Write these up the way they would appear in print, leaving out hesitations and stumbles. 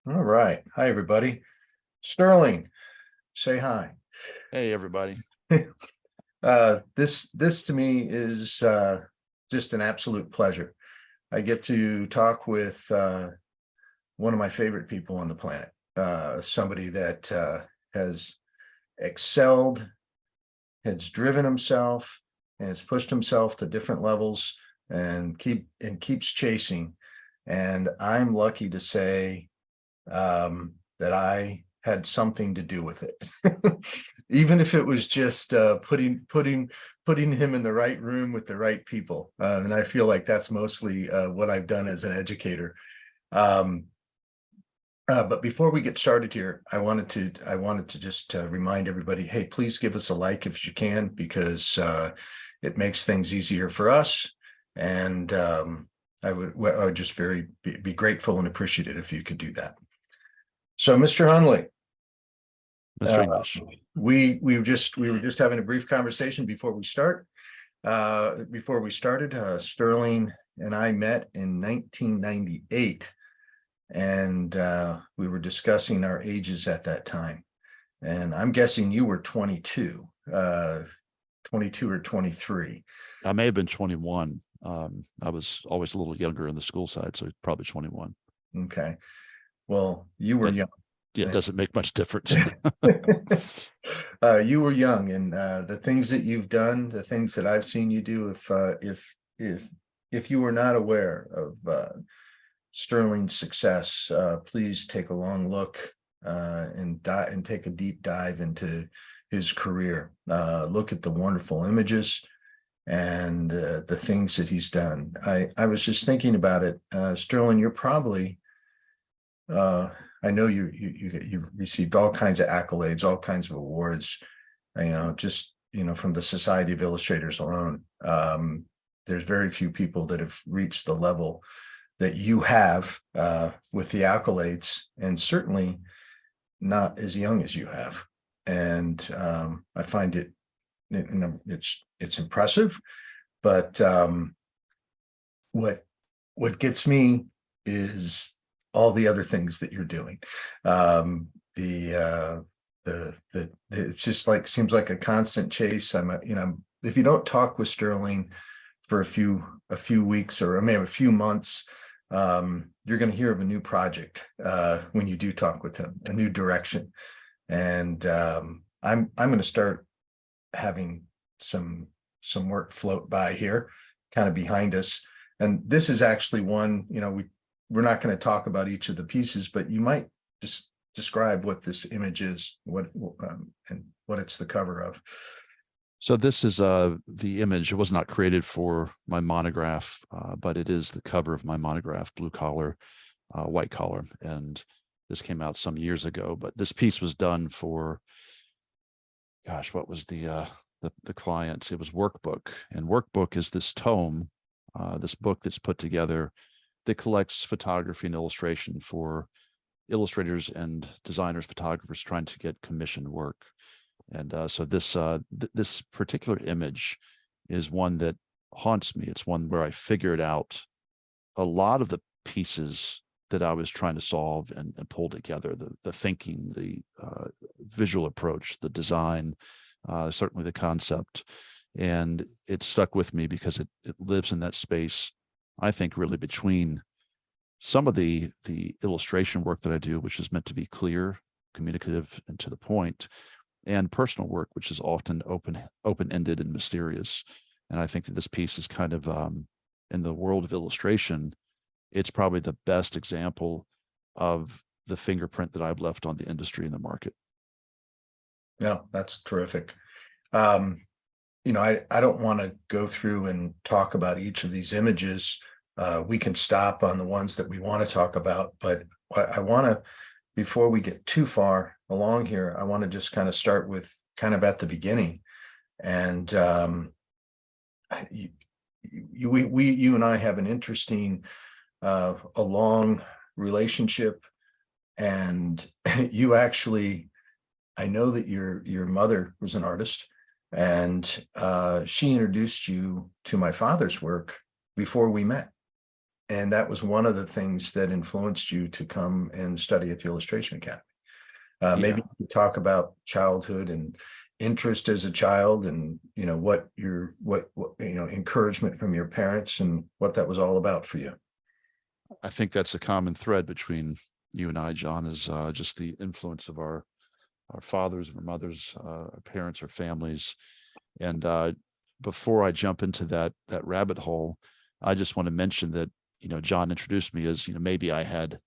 All right. Hi, everybody. Sterling, say hi. Hey, everybody. This to me is just an absolute pleasure. I get to talk with one of my favorite people on the planet, somebody that has excelled, has driven himself, and has pushed himself to different levels and keeps chasing. And I'm lucky to say that I had something to do with it, even if it was just putting him in the right room with the right people. And I feel like that's mostly what I've done as an educator. But before we get started here, I wanted to just remind everybody, hey, please give us a like if you can, because it makes things easier for us. And I would just be grateful and appreciative if you could do that. So, Mr. Hundley, Mr. English. we were just having a brief conversation before we started. Sterling and I met in 1998, and we were discussing our ages at that time. And I'm guessing you were 22 or 23. I may have been 21. I was always a little younger in the school side, so probably 21. Okay. Well, you were young. Yeah, it doesn't make much difference. You were young, and the things that you've done, the things that I've seen you do, if you were not aware of Sterling's success, please take a long look and take a deep dive into his career. Look at the wonderful images and the things that he's done. I was just thinking about it. Sterling, you're probably I know you've received all kinds of accolades, all kinds of awards, just from the Society of Illustrators alone. There's very few people that have reached the level that you have with the accolades, and certainly not as young as you have. And I find it, it's impressive, but what gets me is all the other things that you're doing. It's just seems like a constant chase. If you don't talk with Sterling for a few weeks, or maybe a few months, you're going to hear of a new project when you do talk with him, a new direction. And I'm going to start having some work float by here, kind of behind us. And this is actually one, we're not going to talk about each of the pieces, but you might just describe what this image is, and what it's the cover of. So this is the image. It was not created for my monograph, but it is the cover of my monograph, Blue Collar, White Collar. And this came out some years ago, but this piece was done for, gosh, what was the client? It was Workbook. And Workbook is this tome, this book that's put together that collects photography and illustration for illustrators and designers, photographers trying to get commissioned work. And so this particular image is one that haunts me. It's one where I figured out a lot of the pieces that I was trying to solve and pull together, the thinking, the visual approach, the design, certainly the concept. And it stuck with me because it lives in that space, I think, really between some of the illustration work that I do, which is meant to be clear, communicative, and to the point, and personal work, which is often open-ended and mysterious. And I think that this piece is kind of, in the world of illustration, it's probably the best example of the fingerprint that I've left on the industry and the market. Yeah, that's terrific. I don't want to go through and talk about each of these images. We can stop on the ones that we want to talk about, but I want to, before we get too far along here, I want to just kind of start with kind of at the beginning. And you and I have an interesting, a long relationship, and you actually, I know that your mother was an artist, and she introduced you to my father's work before we met. And that was one of the things that influenced you to come and study at the Illustration Academy. Maybe you could talk about childhood and interest as a child, and what encouragement from your parents and what that was all about for you. I think that's a common thread between you and I, John, is just the influence of our fathers, our mothers, our parents, our families. And before I jump into that rabbit hole, I just want to mention that John introduced me as maybe I had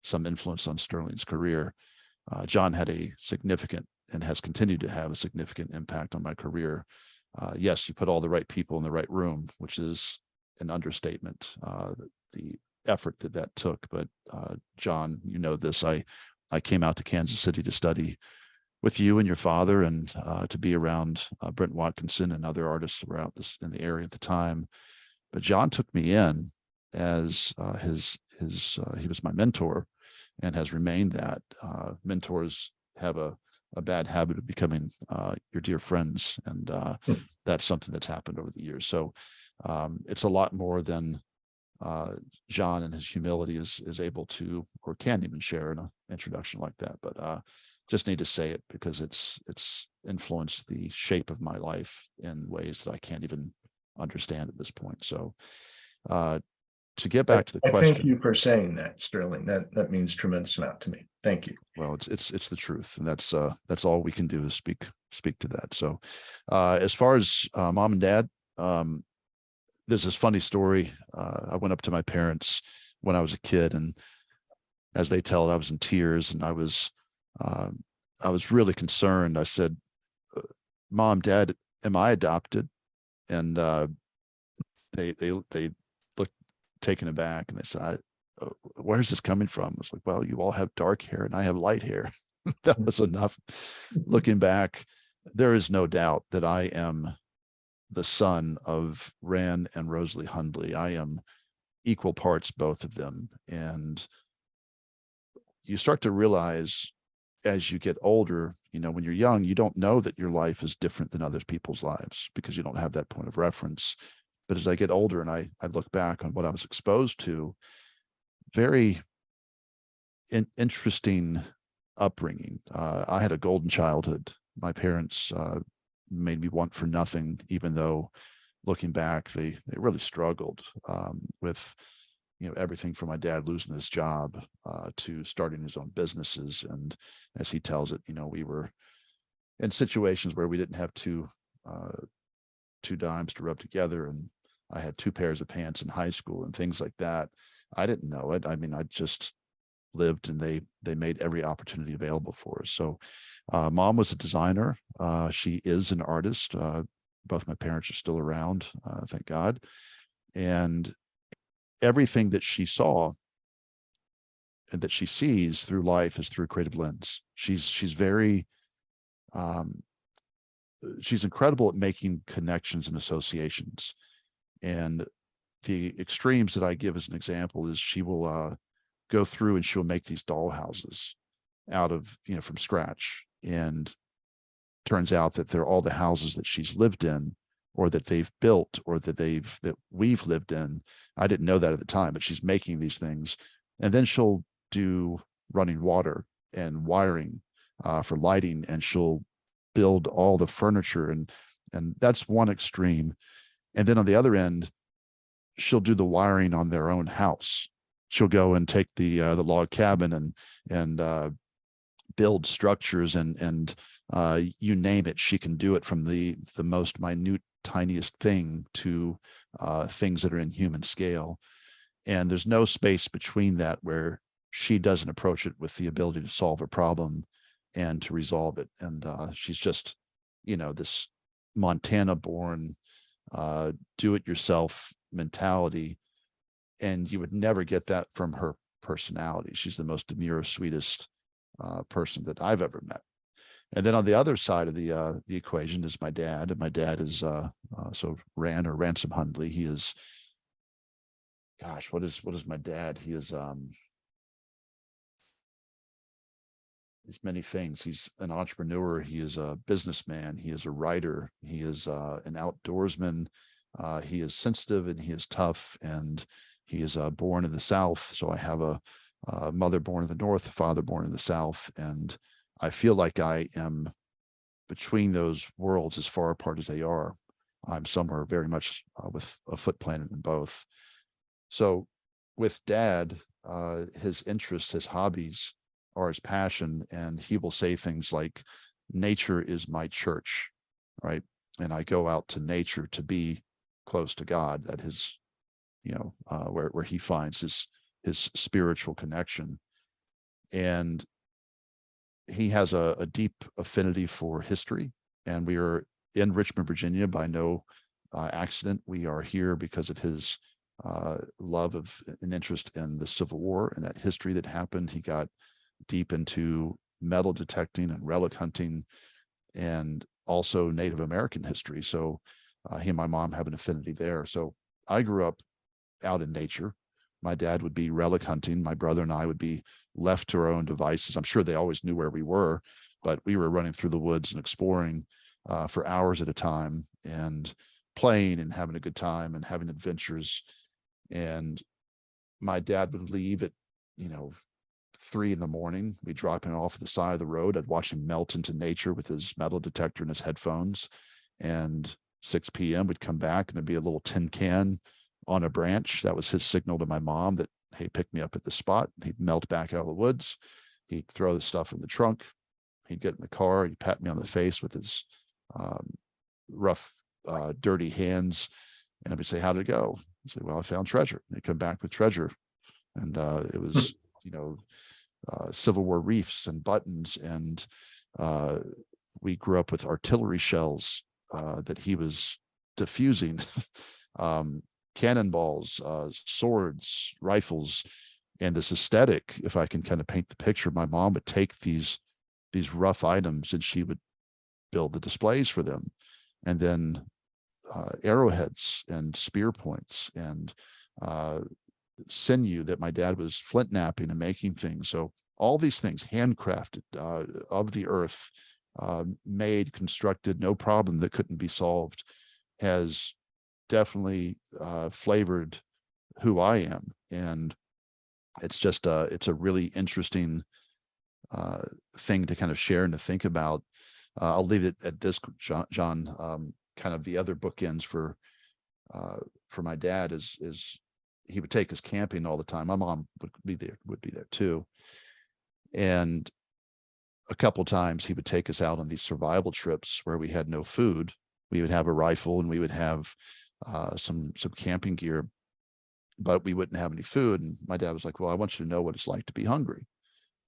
some influence on Sterling's career. John had a significant and has continued to have a significant impact on my career. Yes, you put all the right people in the right room, which is an understatement. The effort that took, but John, this, I came out to Kansas City to study with you and your father, and to be around Brent Watkinson and other artists around in the area at the time. But John took me in as he was my mentor, and has remained that. Mentors have a bad habit of becoming your dear friends, and that's something that's happened over the years. So it's a lot more than John and his humility is able to or can even share in an introduction like that. But just need to say it because it's influenced the shape of my life in ways that I can't even understand at this point. So to get back to the question. Thank you for saying that, Sterling. That means tremendous amount to me. Thank you. Well, it's the truth, and that's all we can do is speak to that. So as far as mom and dad, there's this funny story. I went up to my parents when I was a kid, and as they tell it, I was in tears, and I was really concerned. I said, "Mom, Dad, am I adopted?" And they looked taken aback, and they said, "Where's this coming from?" I was like, "Well, you all have dark hair, and I have light hair." That was enough. Looking back, there is no doubt that I am the son of Ran and Rosalie Hundley. I am equal parts, both of them. And you start to realize as you get older, when you're young, you don't know that your life is different than other people's lives because you don't have that point of reference. But as I get older and I look back on what I was exposed to, very interesting upbringing. I had a golden childhood. My parents made me want for nothing, even though looking back, they really struggled with everything from my dad losing his job to starting his own businesses. And as he tells it, we were in situations where we didn't have two dimes to rub together, and I had 2 pairs of pants in high school and things like that. I didn't know it. I mean, I just lived, and they made every opportunity available for us. So mom was a designer. She is an artist. Both my parents are still around, thank God. And everything that she saw and that she sees through life is through a creative lens. She's very, she's incredible at making connections and associations. And the extremes that I give as an example is she will go through and she'll make these doll houses out of, from scratch. And turns out that they're all the houses that she's lived in, or that they've built, or that we've lived in. I didn't know that at the time, but she's making these things. And then she'll do running water and wiring for lighting, and she'll build all the furniture, and that's one extreme. And then on the other end, she'll do the wiring on their own house. She'll go and take the log cabin and build structures and you name it, she can do it, from the most minute, tiniest thing to things that are in human scale. And there's no space between that where she doesn't approach it with the ability to solve a problem and to resolve it. And she's just, this Montana-born do-it-yourself mentality. And you would never get that from her personality. She's the most demure, sweetest person that I've ever met. And then on the other side of the equation is my dad. And my dad is so Ransom Hundley. He is, gosh, what is my dad? He is he's many things. He's an entrepreneur. He is a businessman. He is a writer. He is an outdoorsman. He is sensitive and he is tough, and He is born in the South, so I have a mother born in the North, a father born in the South, and I feel like I am between those worlds as far apart as they are. I'm somewhere very much with a foot planted in both. So with Dad, his interests, his hobbies are his passion, and he will say things like, nature is my church, right? And I go out to nature to be close to God. That is, where he finds his spiritual connection. And he has a deep affinity for history, and we are in Richmond, Virginia by no accident. We are here because of his love of an interest in the Civil War and that history that happened. He got deep into metal detecting and relic hunting, and also Native American history. So he and my mom have an affinity there. So I grew up out in nature. My dad would be relic hunting. My brother and I would be left to our own devices. I'm sure they always knew where we were, but we were running through the woods and exploring for hours at a time, and playing and having a good time and having adventures. And my dad would leave at, 3 a.m. We'd drop him off at the side of the road. I'd watch him melt into nature with his metal detector and his headphones. And 6 p.m. we'd come back, and there'd be a little tin can on a branch. That was his signal to my mom that, hey, pick me up at the spot. He'd melt back out of the woods. He'd throw the stuff in the trunk. He'd get in the car. He'd pat me on the face with his rough, dirty hands. And I'd say, how'd it go? I'd say, well, I found treasure. And he'd come back with treasure. And it was, Civil War wreaths and buttons. And we grew up with artillery shells that he was diffusing, cannonballs, swords, rifles, and this aesthetic. If I can kind of paint the picture, my mom would take these rough items and she would build the displays for them. And then arrowheads and spear points and sinew that my dad was flint knapping and making things. So all these things handcrafted of the earth, made, constructed, no problem that couldn't be solved, has definitely flavored who I am. And it's just it's a really interesting thing to kind of share and to think about. I'll leave it at this, John. Kind of the other bookends for my dad is he would take us camping all the time. My mom would be there too. And a couple times he would take us out on these survival trips where we had no food. We would have a rifle and we would have some camping gear, but we wouldn't have any food. And my dad was like, well, I want you to know what it's like to be hungry.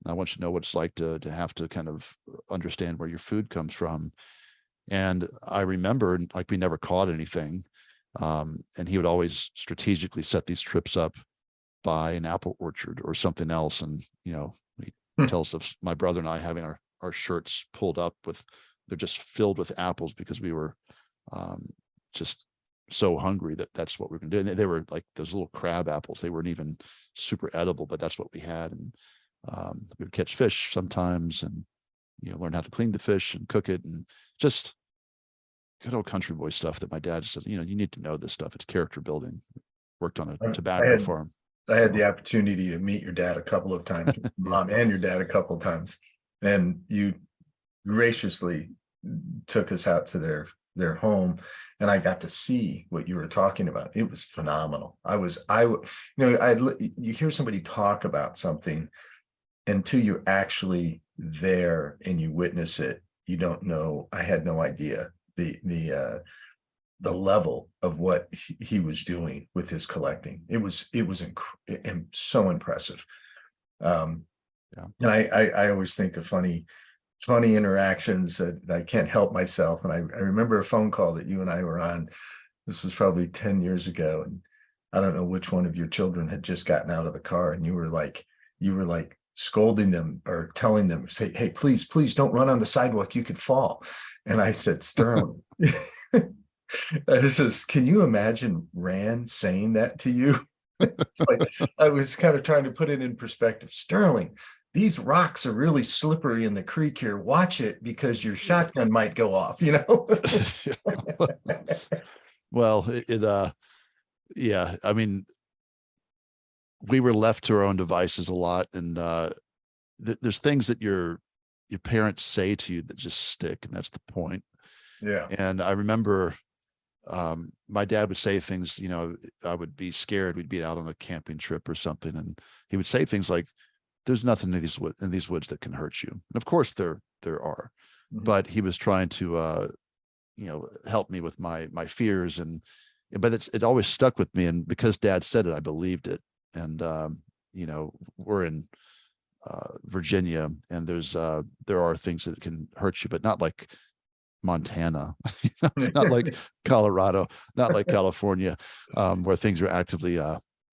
And I want you to know what it's like to have to kind of understand where your food comes from. And I remember, like, we never caught anything. And he would always strategically set these trips up by an apple orchard or something else. And, he tells us, my brother and I having our shirts pulled up with, they're just filled with apples because we were just so hungry that's what we're going to do. And they were like those little crab apples. They weren't even super edible, but that's what we had. And we would catch fish sometimes and, learn how to clean the fish and cook it, and just good old country boy stuff that my dad said, you need to know this stuff. It's character building. Worked on a tobacco farm. I had the opportunity to meet your dad a couple of times, mom and your dad a couple of times, and you graciously took us out to their home, and I got to see what you were talking about. It was phenomenal. You hear somebody talk about something until you're actually there and you witness it. You don't know. I had no idea the level of what he was doing with his collecting. It was so impressive. And I always think of funny interactions that I can't help myself. And I remember a phone call that you and I were on. This was probably 10 years ago. And I don't know which one of your children had just gotten out of the car, and you were like scolding them or telling them, say, hey, please don't run on the sidewalk. You could fall. And I said, Sterling, I says, can you imagine Rand saying that to you? It's like, I was kind of trying to put it in perspective. Sterling, these rocks are really slippery in the creek here. Watch it, because your shotgun might go off, Well, yeah, I mean, we were left to our own devices a lot. And there's things that your parents say to you that just stick, and that's the point. Yeah. And I remember my dad would say things, I would be scared. We'd be out on a camping trip or something, and he would say things like, there's nothing in these woods that can hurt you. And of course there are, but he was trying to help me with my fears. But it always stuck with me. And because Dad said it, I believed it. And we're in Virginia, and there are things that can hurt you, but not like Montana, not like Colorado, not like California, where things are actively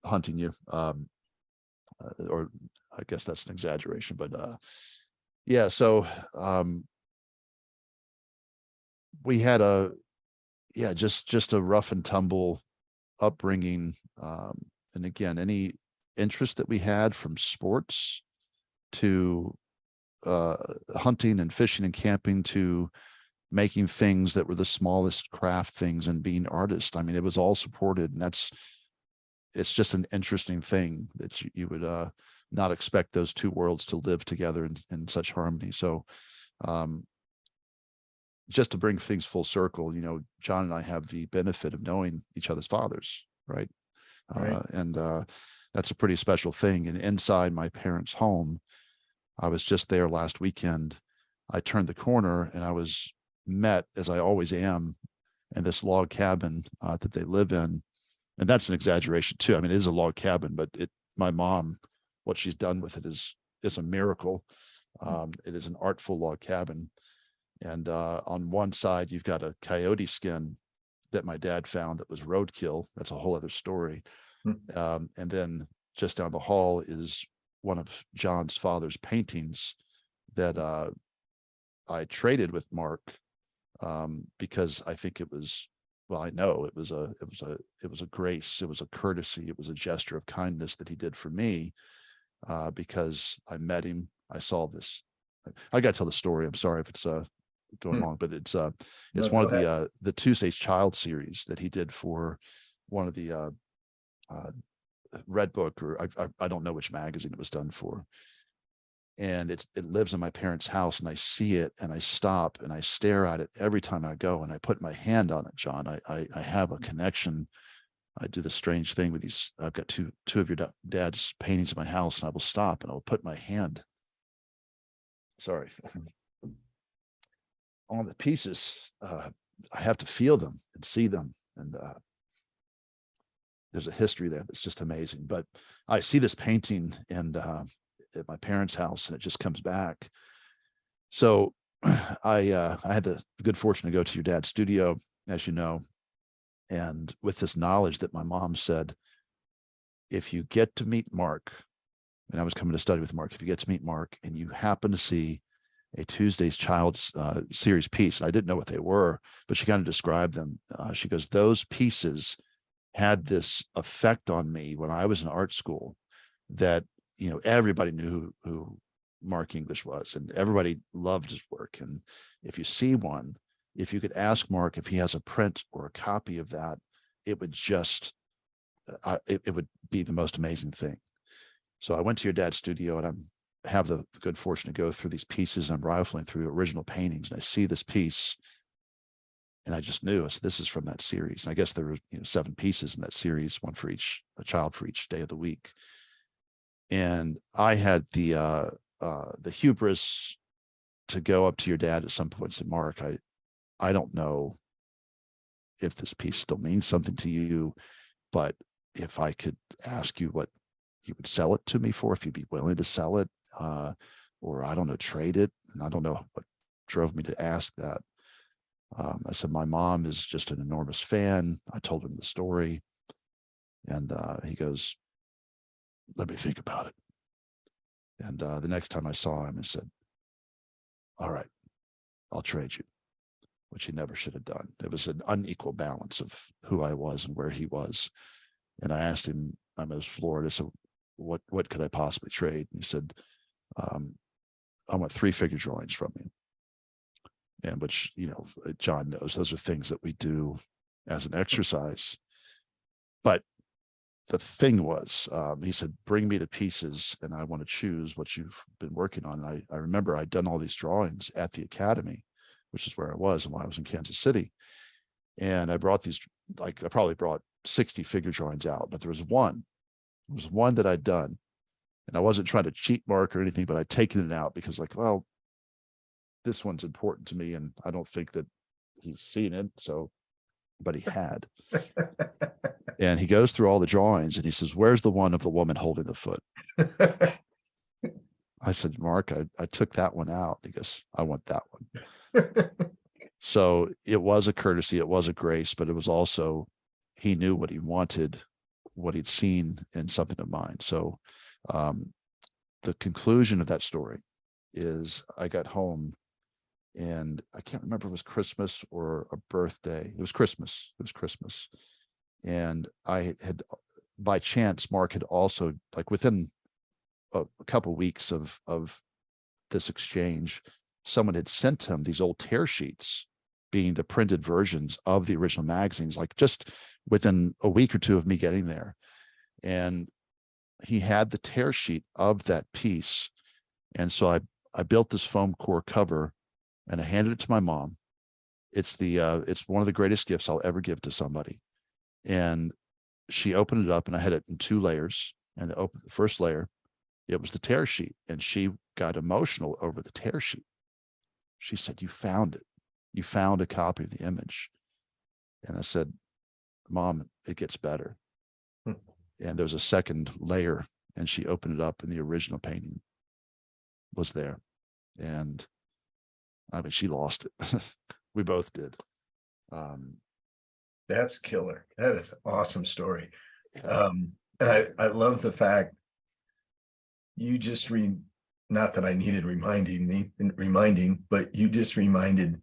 hunting you. Or I guess that's an exaggeration, but yeah. So we had just a rough and tumble upbringing. And again, any interest that we had, from sports to hunting and fishing and camping to making things that were the smallest craft things and being artists. I mean, it was all supported, and it's just an interesting thing that you would not expect those two worlds to live together in such harmony. So just to bring things full circle, John and I have the benefit of knowing each other's fathers, right? Right. And that's a pretty special thing. And inside my parents' home, I was just there last weekend. I turned the corner and I was met, as I always am, in this log cabin that they live in. And that's an exaggeration too. I mean, it is a log cabin, but my mom, what she's done with it is a miracle. It is an artful log cabin. And on one side, you've got a coyote skin that my dad found that was roadkill. That's a whole other story. And then just down the hall is one of John's father's paintings that I traded with Mark because I think it was, well, I know it was a grace, it was a courtesy, it was a gesture of kindness that he did for me because I met him. I saw this. I got to tell the story. I'm sorry if it's going long, but it's one of the Tuesday's Child series that he did for one of the Red Book, or I don't know which magazine it was done for. And it lives in my parents' house, and I see it and I stop and I stare at it every time I go, and I put my hand on it, John. I have a connection. I do this strange thing with these. I've got two of your dad's paintings in my house, and I will stop and I will put my hand, sorry, on the pieces. I have to feel them and see them. And there's a history there that's just amazing. But I see this painting and at my parents' house, and it just comes back. So I had the good fortune to go to your dad's studio, as you know, and with this knowledge that my mom said, if you get to meet Mark, and I was coming to study with Mark, if you get to meet Mark and you happen to see a Tuesday's Child series piece, and I didn't know what they were, but she kind of described them. She goes, those pieces had this effect on me when I was in art school that, everybody knew who Mark English was, and everybody loved his work. And if you see one, if you could ask Mark if he has a print or a copy of that, it would just, it would be the most amazing thing. So I went to your dad's studio, and I have the good fortune to go through these pieces, and I'm rifling through original paintings, and I see this piece, and I just knew this is from that series. And I guess there were 7 pieces in that series, one for a child for each day of the week. And I had the hubris to go up to your dad at some point and say, Mark, I don't know if this piece still means something to you, but if I could ask you what you would sell it to me for, if you'd be willing to sell it, or I don't know, trade it. And I don't know what drove me to ask that. I said, my mom is just an enormous fan. I told him the story, and he goes, let me think about it. And the next time I saw him, he said, all right, I'll trade you, which he never should have done. It was an unequal balance of who I was and where he was. And I asked him, I'm in Florida, so what could I possibly trade? And he said, I want 3-figure drawings from you. And which, John knows, those are things that we do as an exercise. But the thing was, he said, bring me the pieces and I want to choose what you've been working on. And I remember I'd done all these drawings at the academy, which is where I was and while I was in Kansas City. And I brought these, like I probably brought 60 figure drawings out, but there was one that I'd done. And I wasn't trying to cheat Mark or anything, but I'd taken it out because like, well, this one's important to me. And I don't think that he's seen it. So, but he had. And he goes through all the drawings and he says, where's the one of the woman holding the foot? I said, Mark, I took that one out. He goes, I want that one. So it was a courtesy, it was a grace, but it was also, he knew what he wanted, what he'd seen in something of mine. So the conclusion of that story is I got home and I can't remember if it was Christmas or a birthday. It was Christmas. And I had, by chance, Mark had also, like within a couple of weeks of this exchange, someone had sent him these old tear sheets, being the printed versions of the original magazines, like just within a week or two of me getting there. And he had the tear sheet of that piece. And so I built this foam core cover and I handed it to my mom. It's one of the greatest gifts I'll ever give to somebody. And she opened it up and I had it in 2 layers. And the first layer, it was the tear sheet. And she got emotional over the tear sheet. She said, you found it. You found a copy of the image. And I said, Mom, it gets better. And there's a second layer and she opened it up and the original painting was there. And I mean, she lost it. We both did. That's killer. That is an awesome story. And I love the fact you just not that I needed reminding, but you just reminded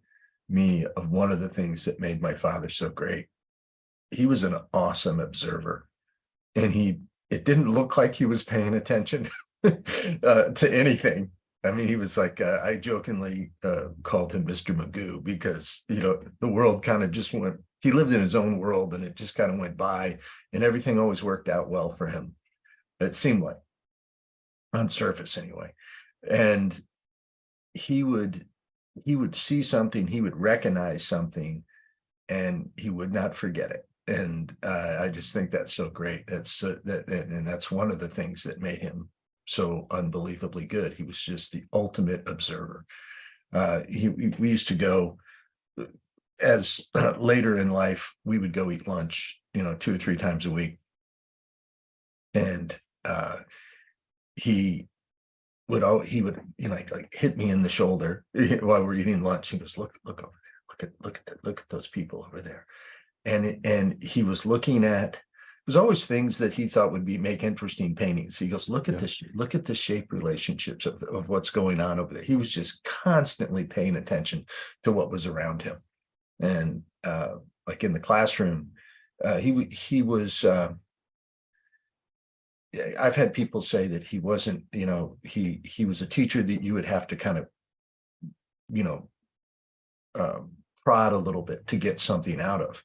me of one of the things that made my father so great. He was an awesome observer, and it didn't look like he was paying attention to anything. I mean, he was like, I jokingly called him Mr. Magoo because, the world kind of just went, he lived in his own world and it just kind of went by and everything always worked out well for him. It seemed like, on surface anyway. And he would see something, he would recognize something, and he would not forget it. And I just think that's so great. And that's one of the things that made him so unbelievably good. He was just the ultimate observer. We used to go, as later in life, we would go eat lunch, 2 or 3 times a week. And he would like hit me in the shoulder while we're eating lunch. He goes, look over there, look at those people over there. And he was looking at, it was always things that he thought would make interesting paintings. He goes, look at this, look at the shape relationships of what's going on over there. He was just constantly paying attention to what was around him. And like in the classroom, he was, I've had people say that he wasn't, he was a teacher that you would have to kind of, prod a little bit to get something out of.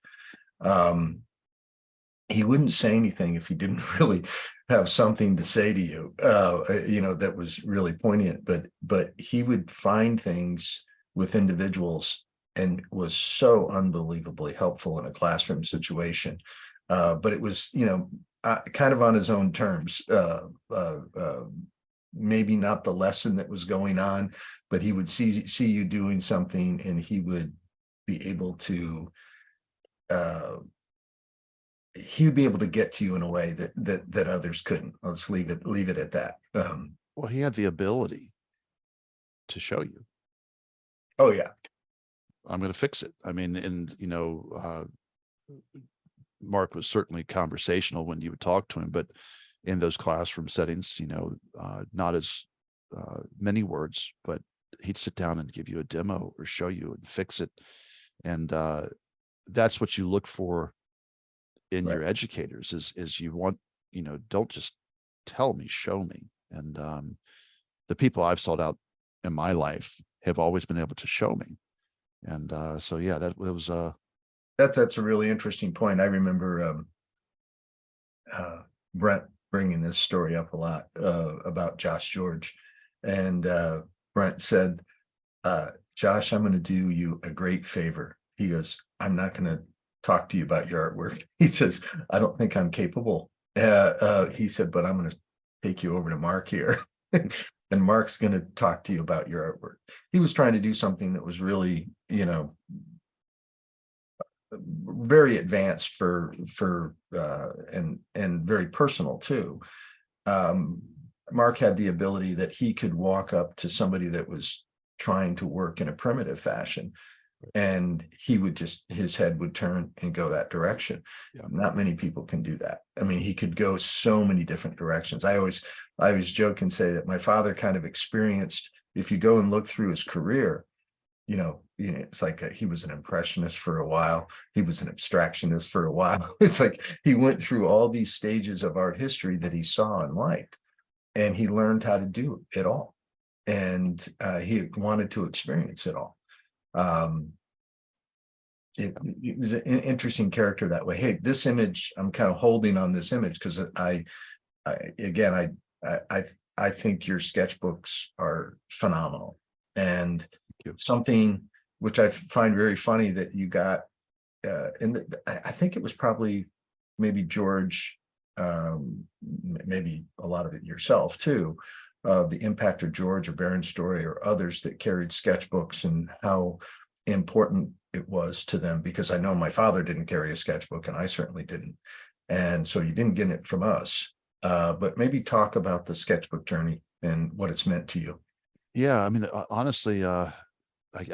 He wouldn't say anything if he didn't really have something to say to you, that was really poignant, but he would find things with individuals and was so unbelievably helpful in a classroom situation. But it was, kind of on his own terms, maybe not the lesson that was going on, but he would see you doing something and he would be able to, he would be able to get to you in a way that others couldn't. Let's leave it at that. Well, he had the ability to show you. Oh yeah. I'm going to fix it. I mean, and Mark was certainly conversational when you would talk to him, but in those classroom settings, not as many words, but he'd sit down and give you a demo or show you and fix it. And that's what you look for in your educators is you want, don't just tell me, show me. And the people I've sought out in my life have always been able to show me. And so, yeah, that was that's a really interesting point. I remember Brent bringing this story up a lot about Josh George. And Brent said, Josh, I'm going to do you a great favor. He goes, I'm not going to talk to you about your artwork. He says, I don't think I'm capable. He said, but I'm going to take you over to Mark here. And Mark's going to talk to you about your artwork. He was trying to do something that was really, you know, very advanced for and very personal too. Mark had the ability that he could walk up to somebody that was trying to work in a primitive fashion, and he would just, his head would turn and go that direction. Yeah. Not many people can do that. I mean, he could go so many different directions. I always joke and say that my father kind of experienced, if you go and look through his career, you know, it's like he was an impressionist for a while. He was an abstractionist for a while. It's like he went through all these stages of art history that he saw and liked, and he learned how to do it all. And he wanted to experience it all. It was an interesting character that way. Hey, this image, I'm kind of holding on this image because I think your sketchbooks are phenomenal. And something which I find very funny that you got, I think it was probably maybe George, maybe a lot of it yourself too, the impact of George or Baron Story or others that carried sketchbooks and how important it was to them, because I know my father didn't carry a sketchbook and I certainly didn't. And so you didn't get it from us, but maybe talk about the sketchbook journey and what it's meant to you. Yeah, I mean, honestly, I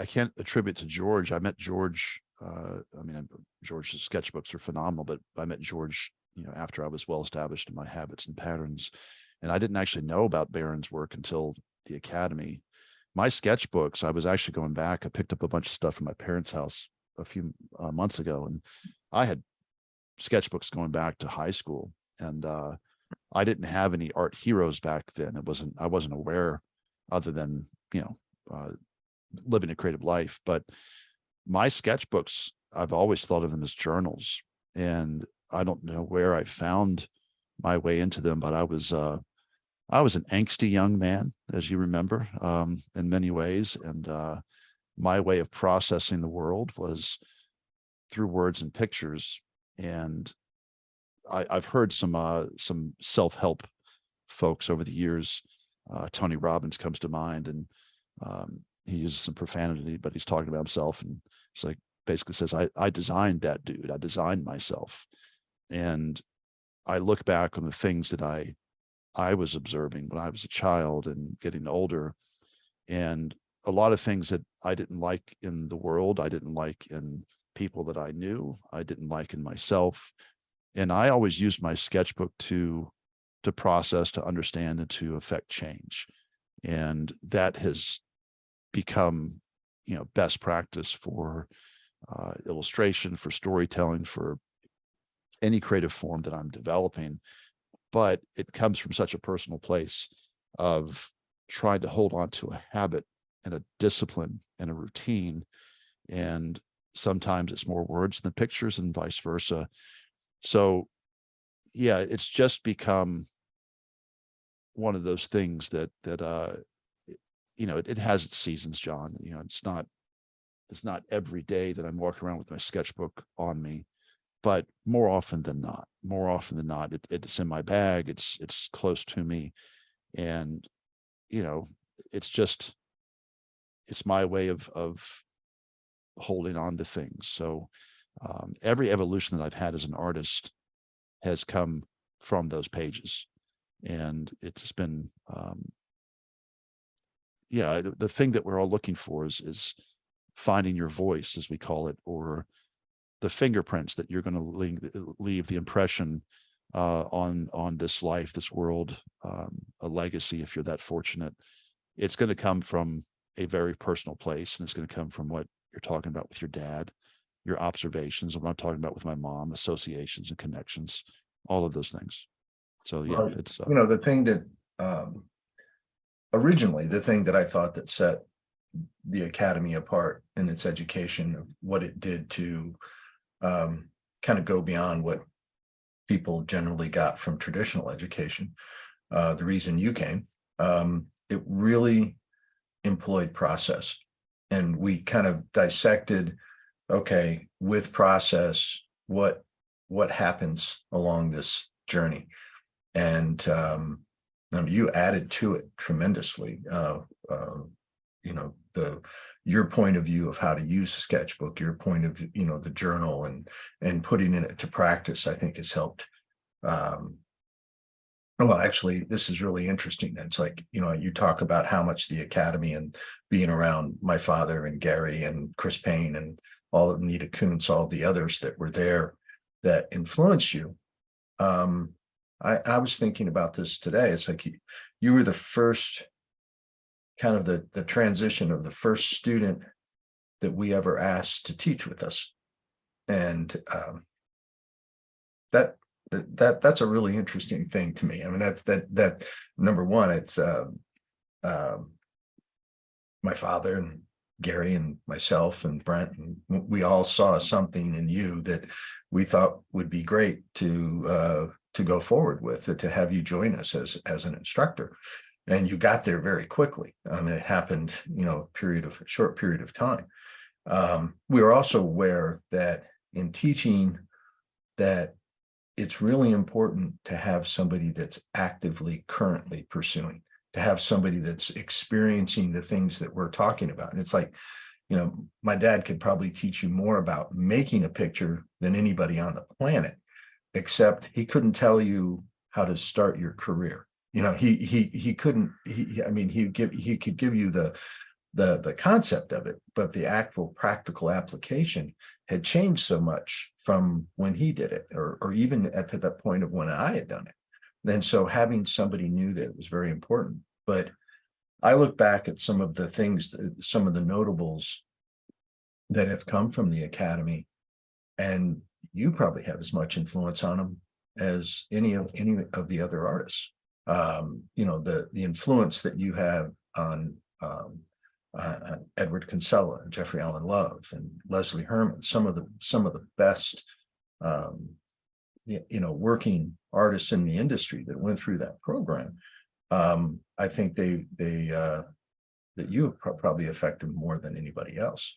can't attribute to George. I met George. I mean, George's sketchbooks are phenomenal, but I met George, you know, after I was well established in my habits and patterns, and I didn't actually know about Baron's work until the Academy. My sketchbooks, I was actually going back. I picked up a bunch of stuff from my parents' house a few months ago, and I had sketchbooks going back to high school, and I didn't have any art heroes back then. I wasn't aware, other than, you know, living a creative life. But my sketchbooks, I've always thought of them as journals, and I don't know where I found my way into them, but I was an angsty young man, as you remember, in many ways. And my way of processing the world was through words and pictures. And I've heard some self-help folks over the years. Tony Robbins comes to mind, and he uses some profanity, but he's talking about himself, and it's like basically says, I designed that dude. I designed myself. And I look back on the things that I was observing when I was a child and getting older, and a lot of things that I didn't like in the world, I didn't like in people that I knew, I didn't like in myself. And I always used my sketchbook to process, to understand, and to affect change. And that has become, you know, best practice for illustration, for storytelling, for any creative form that I'm developing. But it comes from such a personal place of trying to hold on to a habit and a discipline and a routine. And sometimes it's more words than pictures, and vice versa. So yeah, it's just become one of those things that you know, it has its seasons, John. You know, it's not every day that I'm walking around with my sketchbook on me, but more often than not, it's in my bag. It's close to me. And, you know, it's my way of holding on to things. So every evolution that I've had as an artist has come from those pages. And it's been, yeah, the thing that we're all looking for is finding your voice, as we call it, or the fingerprints that you're going to leave the impression on this life, this world, a legacy, if you're that fortunate. It's going to come from a very personal place, and it's going to come from what you're talking about with your dad, your observations, and what I'm talking about with my mom, associations and connections, all of those things. So yeah, Well, it's you know, the thing that originally, the thing that I thought that set the Academy apart in its education of what it did to kind of go beyond what people generally got from traditional education, the reason you came, it really employed process. And we kind of dissected, okay, with process, what happens along this journey. And you added to it tremendously. You know, your point of view of how to use a sketchbook, your point of, the journal and putting it to practice, I think has helped. Well, actually, this is really interesting. It's like, you talk about how much the Academy and being around my father and Gary and Chris Payne and all of Nita Kuntz, all the others that were there that influenced you. I was thinking about this today. It's like you were the first, kind of the transition of the first student that we ever asked to teach with us. And that's a really interesting thing to me. I mean, that number one, it's my father and Gary and myself and Brent, and we all saw something in you that we thought would be great to go forward with, to have you join us as an instructor. And you got there very quickly. I mean, it happened, a short period of time. We were also aware that in teaching, that it's really important to have somebody that's actively currently pursuing, to have somebody that's experiencing the things that we're talking about. And it's like, my dad could probably teach you more about making a picture than anybody on the planet, except he couldn't tell you how to start your career. He couldn't, he could give you the concept of it, but the actual practical application had changed so much from when he did it, or even at that point of when I had done it. And so having somebody new there was very important. But I look back at some of the things, some of the notables that have come from the Academy, and you probably have as much influence on them as any of the other artists. The influence that you have on Edward Kinsella and Jeffrey Allen Love and Leslie Herman, some of the best working artists in the industry that went through that program. I think that you have probably affected more than anybody else,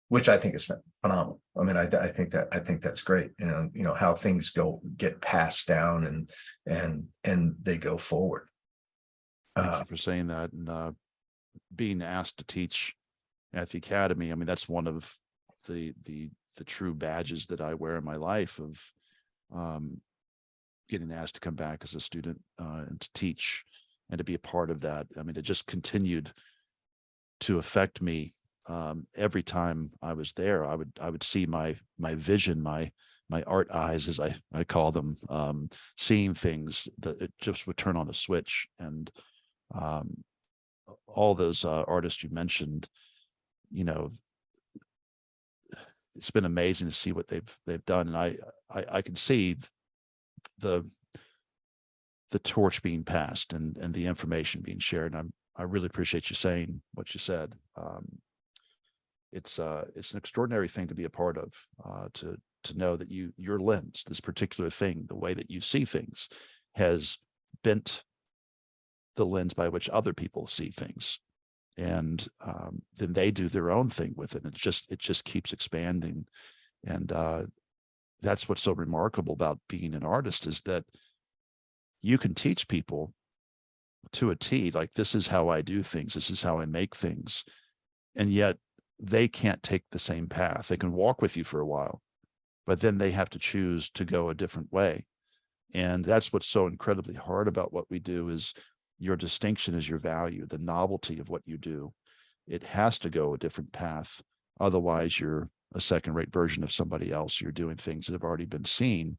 which I think is phenomenal. I mean, I think that's great. How things get passed down and they go forward. Thank you for saying that. And being asked to teach at the Academy, I mean, that's one of the true badges that I wear in my life, of getting asked to come back as a student and to teach and to be a part of that. I mean, it just continued to affect me. Every time I was there, I would see my vision, my art eyes, as I call them, seeing things that it just would turn on a switch. And all those artists you mentioned, it's been amazing to see what they've done. And I can see the torch being passed and the information being shared. And I really appreciate you saying what you said. It's an extraordinary thing to be a part of, to know that your lens, this particular thing, the way that you see things, has bent the lens by which other people see things, and then they do their own thing with it. It just keeps expanding, and that's what's so remarkable about being an artist, is that you can teach people to a T, like, this is how I do things, this is how I make things, and yet they can't take the same path. They can walk with you for a while, but then they have to choose to go a different way. And that's what's so incredibly hard about what we do, is your distinction is your value, the novelty of what you do. It has to go a different path. Otherwise, you're a second-rate version of somebody else. You're doing things that have already been seen.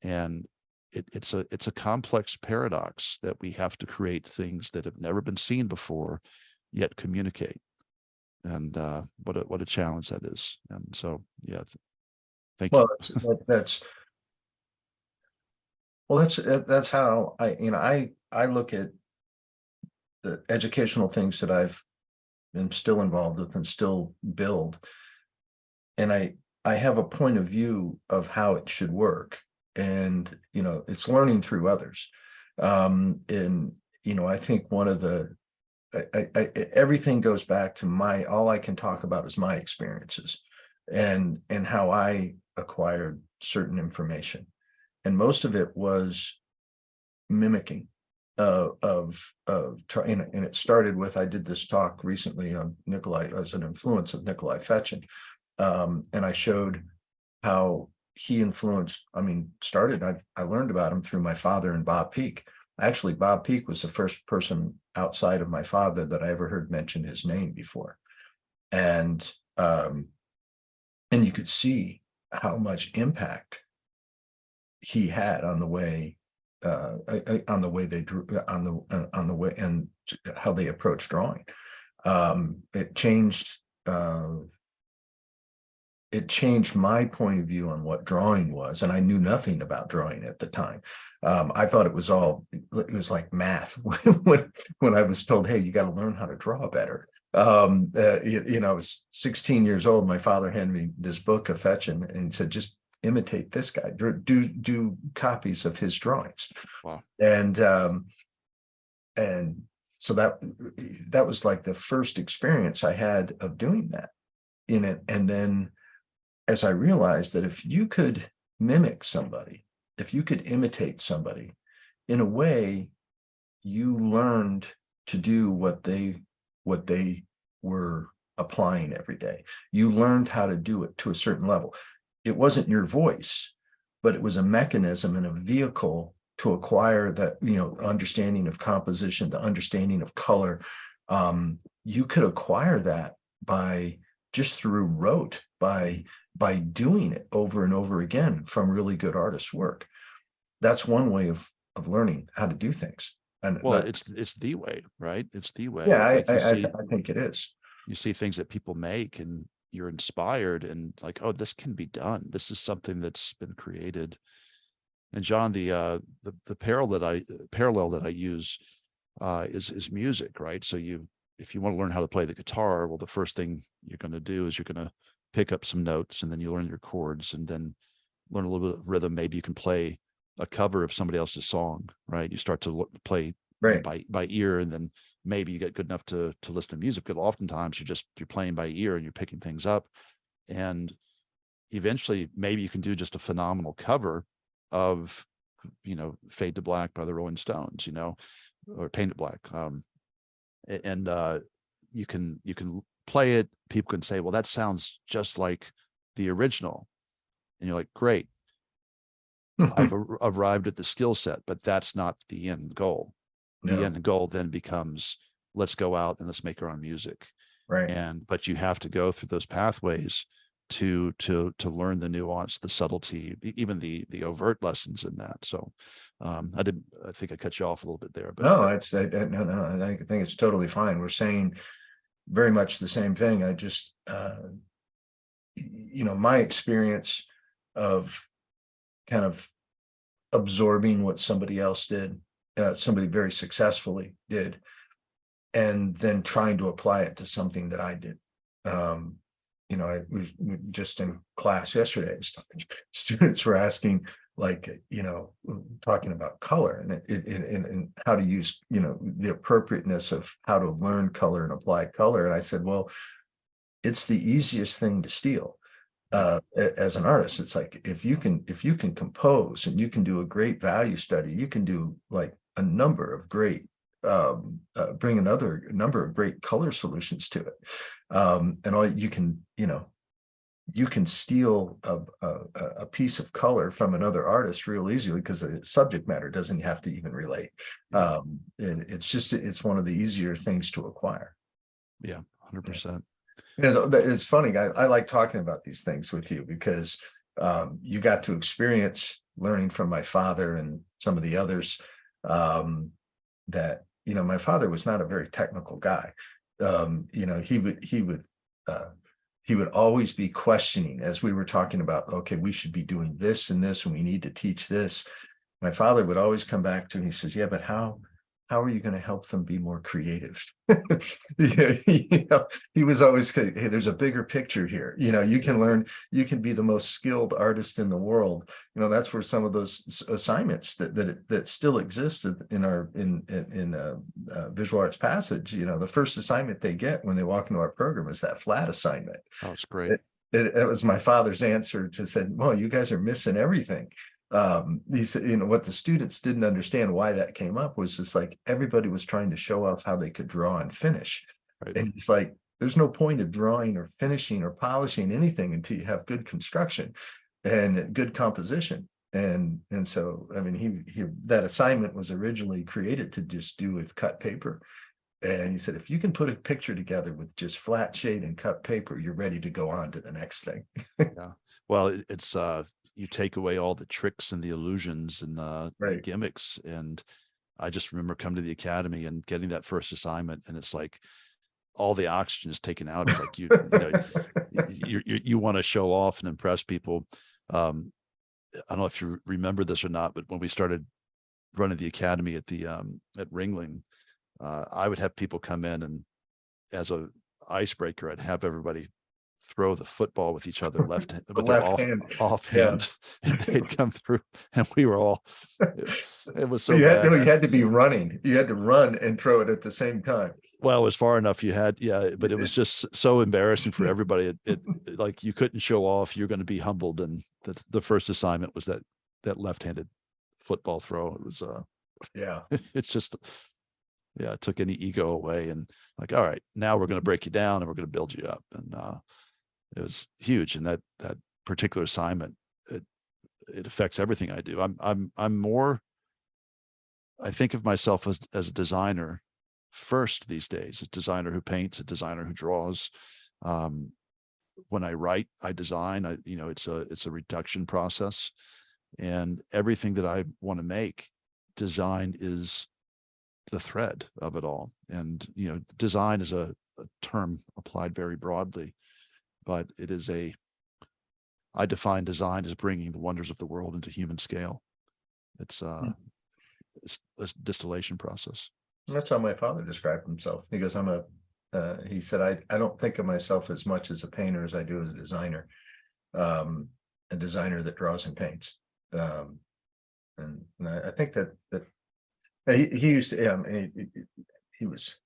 And it's a complex paradox that we have to create things that have never been seen before, yet communicate. And what a challenge that is. And so, yeah, thank you. That's how I look at the educational things that I've been still involved with and still build. And I I have a point of view of how it should work. And, it's learning through others. And, I think one of the, everything goes back to all I can talk about is my experiences and how I acquired certain information. And most of it was mimicking trying, and it started with, I did this talk recently on Nikolai as an influence of Nikolai Fechin. And I showed how he influenced, I learned about him through my father and Bob Peak. Actually, Bob Peak was the first person outside of my father that I ever heard mention his name before. And you could see how much impact he had on the way they drew, on the way and how they approached drawing. It changed my point of view on what drawing was, and I knew nothing about drawing at the time. I thought it was like math when I was told, hey, you got to learn how to draw better. I was 16 years old. My father handed me this book of Fechin and said, just imitate this guy, do copies of his drawings. Wow. And so that was like the first experience I had of doing that in it. And then as I realized that if you could mimic somebody, if you could imitate somebody, in a way, you learned to do what they were applying every day. You learned how to do it to a certain level. It wasn't your voice, but it was a mechanism and a vehicle to acquire that, understanding of composition, the understanding of color. You could acquire that by just through rote, by doing it over and over again from really good artists' work. That's one way of learning how to do things. And it's the way, right? It's the way. Yeah, like I think it is. You see things that people make and you're inspired and like, oh, this can be done. This is something that's been created. And John, the parallel that I use is music, right? So if you want to learn how to play the guitar, well, the first thing you're going to do is you're going to pick up some notes, and then you learn your chords, and then learn a little bit of rhythm. Maybe you can play a cover of somebody else's song, right? You start to play right by ear, and then maybe you get good enough to listen to music. But oftentimes you're playing by ear and you're picking things up, and eventually maybe you can do just a phenomenal cover of Fade to Black by the Rolling Stones, or Paint It Black, and you can play it. People can say, well, that sounds just like the original, and you're like, great, I've arrived at the skill set, but that's not the end goal. The end goal then becomes, let's go out and let's make our own music. Right. But you have to go through those pathways to learn the nuance, the subtlety, even the overt lessons in that. So I think I cut you off a little bit there, but no, I think it's totally fine. We're saying very much the same thing. I just my experience of kind of absorbing what somebody else did, somebody very successfully did, and then trying to apply it to something that I did. I was just in class yesterday, students were asking, like, talking about color and how to use, the appropriateness of how to learn color and apply color. And I said, well, it's the easiest thing to steal. As an artist, it's like, if you can compose and you can do a great value study, you can do like a number of great bring another number of great color solutions to it, and all you can steal a piece of color from another artist real easily, because the subject matter doesn't have to even relate. And it's one of the easier things to acquire. Yeah, 100%. It's funny. I like talking about these things with you because you got to experience learning from my father and some of the others. That my father was not a very technical guy. He would always be questioning, as we were talking about, okay, we should be doing this and this, and we need to teach this. My father would always come back to me, he says, yeah, but how how are you going to help them be more creative? Yeah, he was always, hey, there's a bigger picture here. You can learn, you can be the most skilled artist in the world. That's where some of those assignments that still exist in our visual arts passage. The first assignment they get when they walk into our program is that flat assignment. Oh, it's great. It was my father's answer to said, well, you guys are missing everything. He said, what the students didn't understand why that came up was just like everybody was trying to show off how they could draw and finish. Right. And it's like, there's no point of drawing or finishing or polishing anything until you have good construction and good composition. And so, I mean, he that assignment was originally created to just do with cut paper. And he said, if you can put a picture together with just flat shade and cut paper, you're ready to go on to the next thing. Yeah. Well, it's you take away all the tricks and the illusions and the gimmicks. And I just remember coming to the academy and getting that first assignment, and it's like all the oxygen is taken out. It's like you want to show off and impress people. I don't know if you remember this or not, but when we started running the academy at Ringling, I would have people come in, and as a icebreaker, I'd have everybody throw the football with each other with their offhand, and they'd come through, and we were all. It was so bad. You had to be running. You had to run and throw it at the same time. Well, it was far enough. You had, but it was just so embarrassing for everybody. It like you couldn't show off. You're going to be humbled, and the first assignment was that left-handed football throw. It was it's just. Yeah, it took any ego away, and like, all right, now we're going to break you down and we're going to build you up. And it was huge. And that particular assignment, it affects everything I do. I'm more, I think of myself as a designer first these days, a designer who paints, a designer who draws. When I write, I design. It's a reduction process, and everything that I want to make, design is the thread of it all. And design is a term applied very broadly, but it is I define design as bringing the wonders of the world into human scale. It's a distillation process. And that's how my father described himself. He goes, he said, I don't think of myself as much as a painter as I do as a designer that draws and paints. And I think that he used to, he was,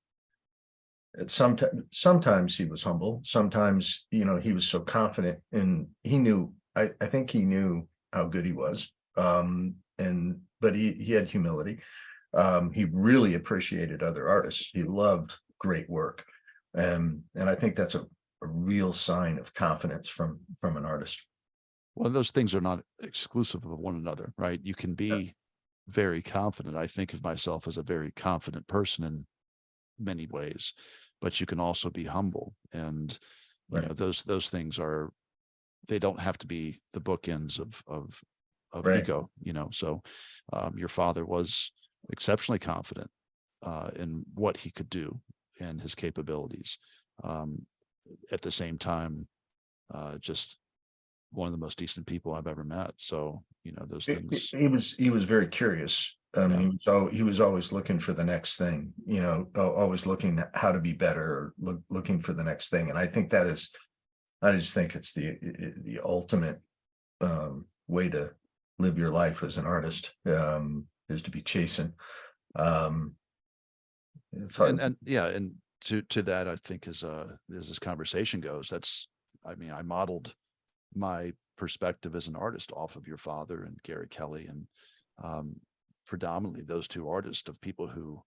sometimes he was humble. Sometimes, he was so confident, and he knew, I think he knew how good he was. But he had humility. He really appreciated other artists. He loved great work. And I think that's a real sign of confidence from an artist. Well, those things are not exclusive of one another, right? You can be very confident. I think of myself as a very confident person in many ways, but you can also be humble. And those things they don't have to be the bookends of ego. So your father was exceptionally confident in what he could do and his capabilities. At the same time, just one of the most decent people I've ever met. So, those things. He was very curious. He was always looking for the next thing, always looking at how to be better, or looking for the next thing. And I think I just think it's the ultimate way to live your life as an artist, is to be chasing. It's hard. And to that, I think as this conversation goes, I modeled my perspective as an artist off of your father and Gary Kelly, and predominantly those two artists, of people who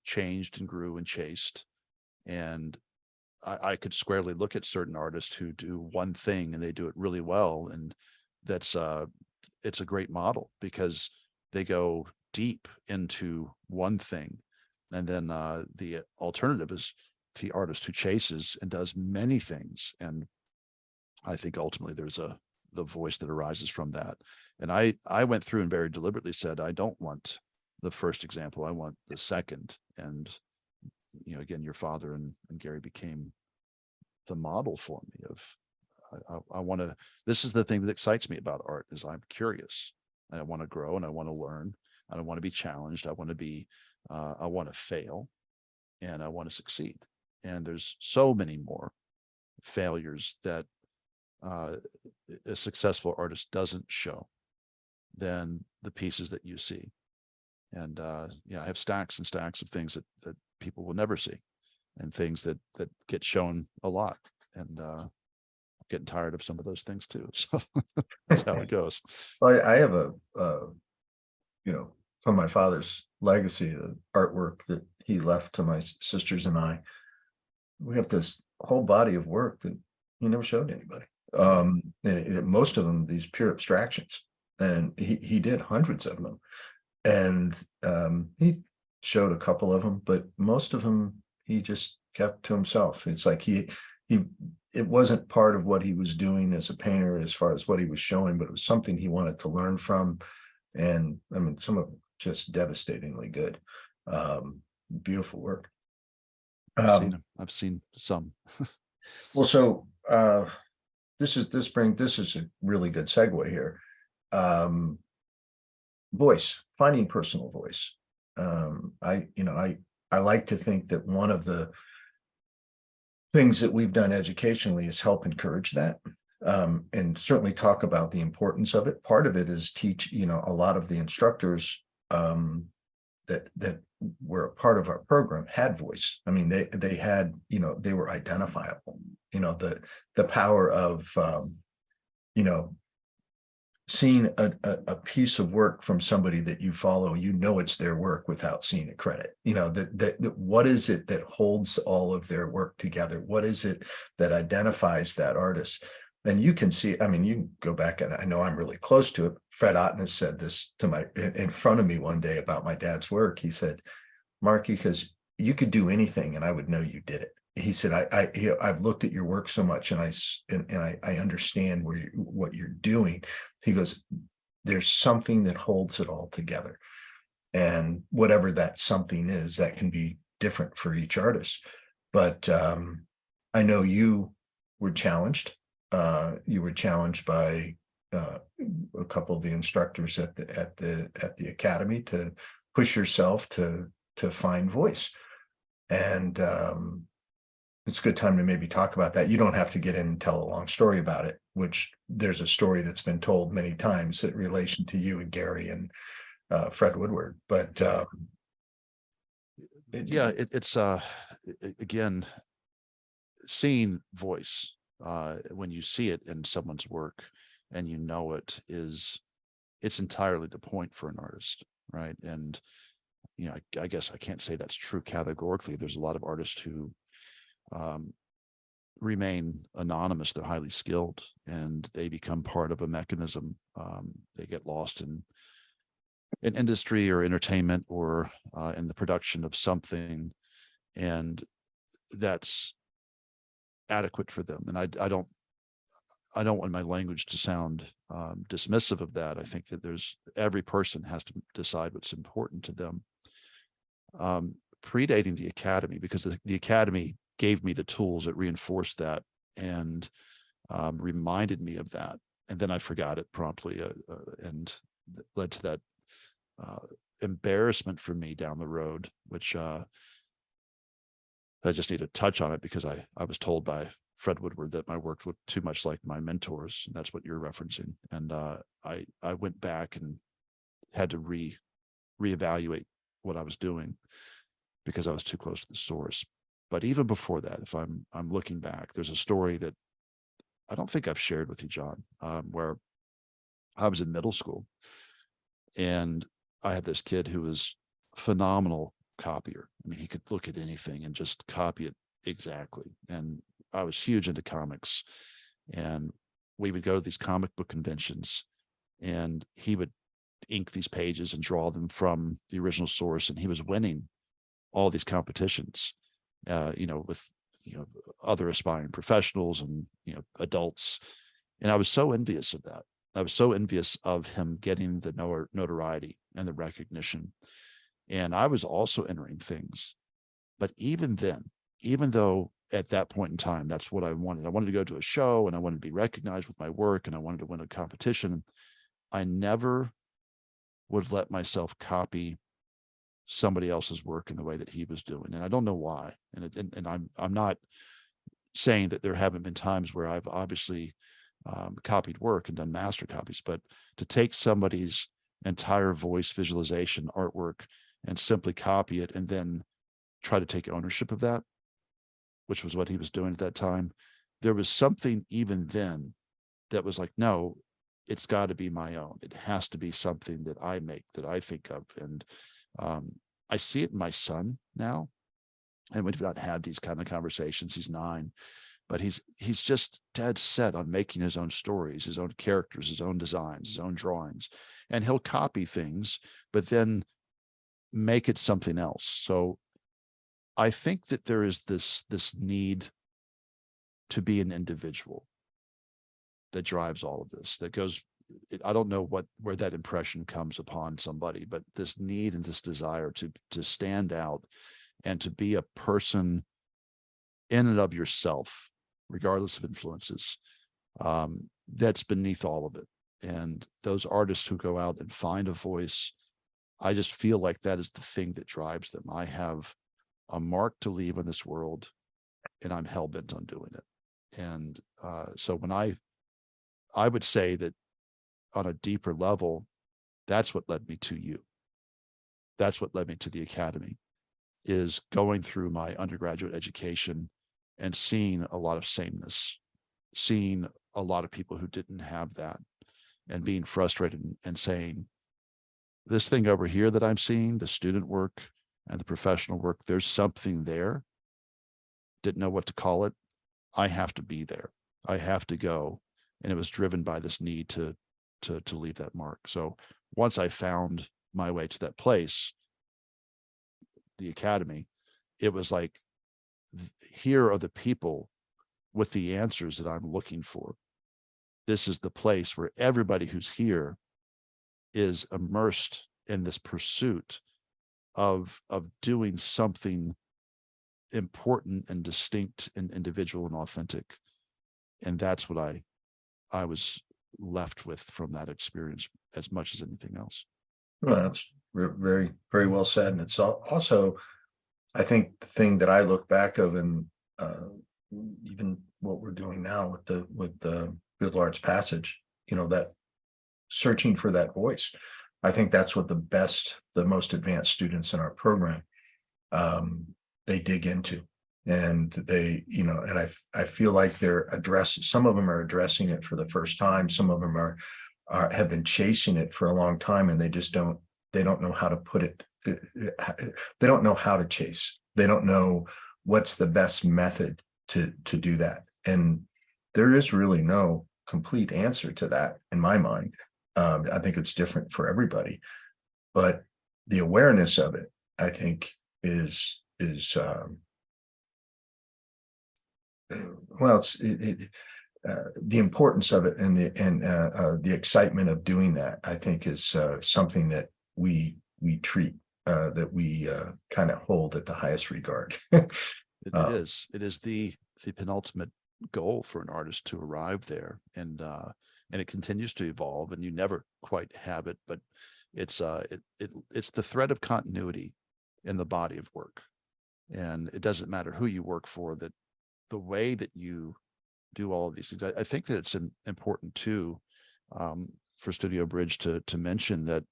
changed and grew and chased. And I could squarely look at certain artists who do one thing and they do it really well, and that's it's a great model because they go deep into one thing. And then the alternative is the artist who chases and does many things. And I think ultimately there's the voice that arises from that. And I went through and very deliberately said, I don't want the first example. I want the second. And, again, your father and Gary became the model for me of, I want to, this is the thing that excites me about art, is I'm curious and I want to grow and I want to learn and I want to be challenged. I want to be I want to fail and I want to succeed. And there's so many more failures that a successful artist doesn't show than the pieces that you see. And yeah, I have stacks and stacks of things that people will never see, and things that get shown a lot. And getting tired of some of those things too. So that's how it goes. Well, I have from my father's legacy, the artwork that he left to my sisters and I. We have this whole body of work that he never showed to anybody. And most of them, these pure abstractions, and he did hundreds of them. And he showed a couple of them, but most of them he just kept to himself. It's like it wasn't part of what he was doing as a painter as far as what he was showing, but it was something he wanted to learn from. And I mean, some of them just devastatingly good. Beautiful work. I've seen some. Well, so this is a really good segue here. Voice, finding personal voice. I like to think that one of the things that we've done educationally is help encourage that, and certainly talk about the importance of it. Part of it is teach, a lot of the instructors that were a part of our program had voice. I mean, they had, they were identifiable. The power of seeing a piece of work from somebody that you follow, it's their work without seeing a credit. That what is it that holds all of their work together? What is it that identifies that artist? And you can see, I mean, you can go back, and I know I'm really close to it. Fred Otten said this to in front of me one day about my dad's work. He said, Marky, because you could do anything and I would know you did it. He said, I've looked at your work so much, and I understand what you're doing. He goes, there's something that holds it all together. And whatever that something is, that can be different for each artist. But I know you were challenged. You were challenged by a couple of the instructors at the academy to push yourself to find voice. And it's a good time to maybe talk about that. You don't have to get in and tell a long story about it, which there's a story that's been told many times in relation to you and Gary and Fred Woodward. But it's again, seeing voice when you see it in someone's work and it's entirely the point for an artist, right? And I guess I can't say that's true categorically. There's a lot of artists who remain anonymous. They're highly skilled and they become part of a mechanism. They get lost in industry or entertainment or in the production of something, and that's adequate for them. And I don't want my language to sound dismissive of that. I think that every person has to decide what's important to them. Predating the academy, because the academy gave me the tools that reinforced that and reminded me of that. And then I forgot it promptly and led to that embarrassment for me down the road, which I just need to touch on it because I was told by Fred Woodward that my work looked too much like my mentors. And that's what you're referencing. And I went back and had to reevaluate what I was doing because I was too close to the source. But even before that, if I'm looking back, there's a story that I don't think I've shared with you, John, where I was in middle school and I had this kid who was a phenomenal copier. I mean, he could look at anything and just copy it exactly. And I was huge into comics, and we would go to these comic book conventions and he would ink these pages and draw them from the original source. And he was winning all these competitions, with, other aspiring professionals and, adults. And I was so envious of that. I was so envious of him getting the notoriety and the recognition. And I was also entering things. But even then, even though at that point in time, that's what I wanted to go to a show and I wanted to be recognized with my work and I wanted to win a competition, I never would let myself copy somebody else's work in the way that he was doing. And I don't know why. And I'm not saying that there haven't been times where I've obviously copied work and done master copies, but to take somebody's entire voice visualization artwork and simply copy it and then try to take ownership of that, which was what he was doing at that time, there was something even then that was like, no, it's got to be my own. It has to be something that I make, that I think of. And I see it in my son now. And we've not had these kind of conversations. He's 9, but he's just dead set on making his own stories, his own characters, his own designs, his own drawings. And he'll copy things, but then make it something else. So I think that there is this need to be an individual that drives all of this, that goes, I don't know where that impression comes upon somebody, but this need and this desire to stand out and to be a person in and of yourself, regardless of influences, that's beneath all of it. And those artists who go out and find a voice, I just feel like that is the thing that drives them. I have a mark to leave in this world, and I'm hell-bent on doing it. And so when I would say that on a deeper level, that's what led me to you. That's what led me to the Academy, is going through my undergraduate education and seeing a lot of sameness, seeing a lot of people who didn't have that, and being frustrated and saying, this thing over here that I'm seeing, the student work and the professional work, there's something there. Didn't know what to call it. I have to be there. I have to go. And it was driven by this need to leave that mark. So once I found my way to that place, the Academy, it was like, here are the people with the answers that I'm looking for. This is the place where everybody who's here is immersed in this pursuit of doing something important and distinct and individual and authentic. And that's what I was left with from that experience as much as anything else. Well, that's very, very well said. And it's also, I think, the thing that I look back of, and even what we're doing now with the Good Lord's Passage, that searching for that voice. I think that's what the most advanced students in our program, they dig into, and they, and I feel like some of them are addressing it for the first time. Some of them have been chasing it for a long time, and they don't know how to put it. They don't know how to chase. They don't know what's the best method to do that. And there is really no complete answer to that in my mind. I think it's different for everybody, but the awareness of it, I think, is well, it's the importance of it, and the excitement of doing that, I think, is something that we treat, that we kind of hold at the highest regard. It is the penultimate goal for an artist to arrive there, and it continues to evolve, and you never quite have it, but it's the thread of continuity in the body of work. And it doesn't matter who you work for, that the way that you do all of these things. I think that it's important too, for Studio Bridge to mention that,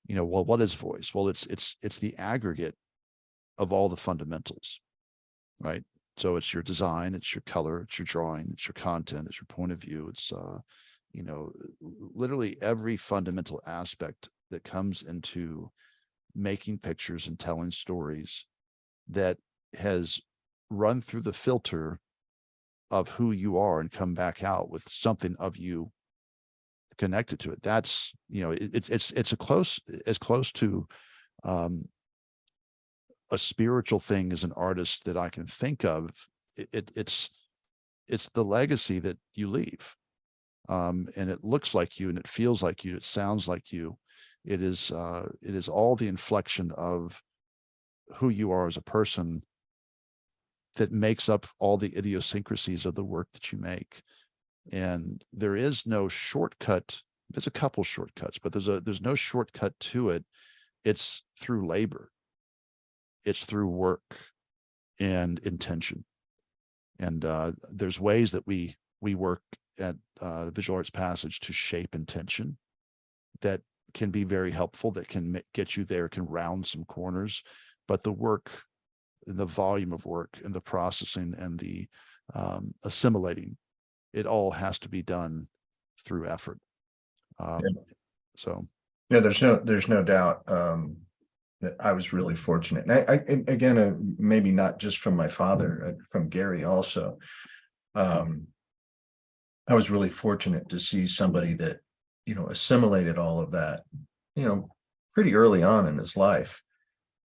well, what is voice? Well, it's the aggregate of all the fundamentals, right? So it's your design, it's your color, it's your drawing, it's your content, it's your point of view. It's literally every fundamental aspect that comes into making pictures and telling stories that has run through the filter of who you are and come back out with something of you connected to it. That's, it's as close to a spiritual thing as an artist that I can think of. It's the legacy that you leave. And it looks like you, and it feels like you, it sounds like you. It is all the inflection of who you are as a person that makes up all the idiosyncrasies of the work that you make. And there is no shortcut. There's a couple shortcuts, but there's no shortcut to it. It's through labor. it's through work and intention. And there's ways that we work at the Visual Arts Passage to shape intention that can be very helpful, that can get you there, can round some corners. But the work, the volume of work and the processing and the assimilating, it all has to be done through effort. So yeah, there's no doubt that I was really fortunate. And I again, maybe not just from my father, from Gary also. I was really fortunate to see somebody that, you know, assimilated all of that, you know, pretty early on in his life,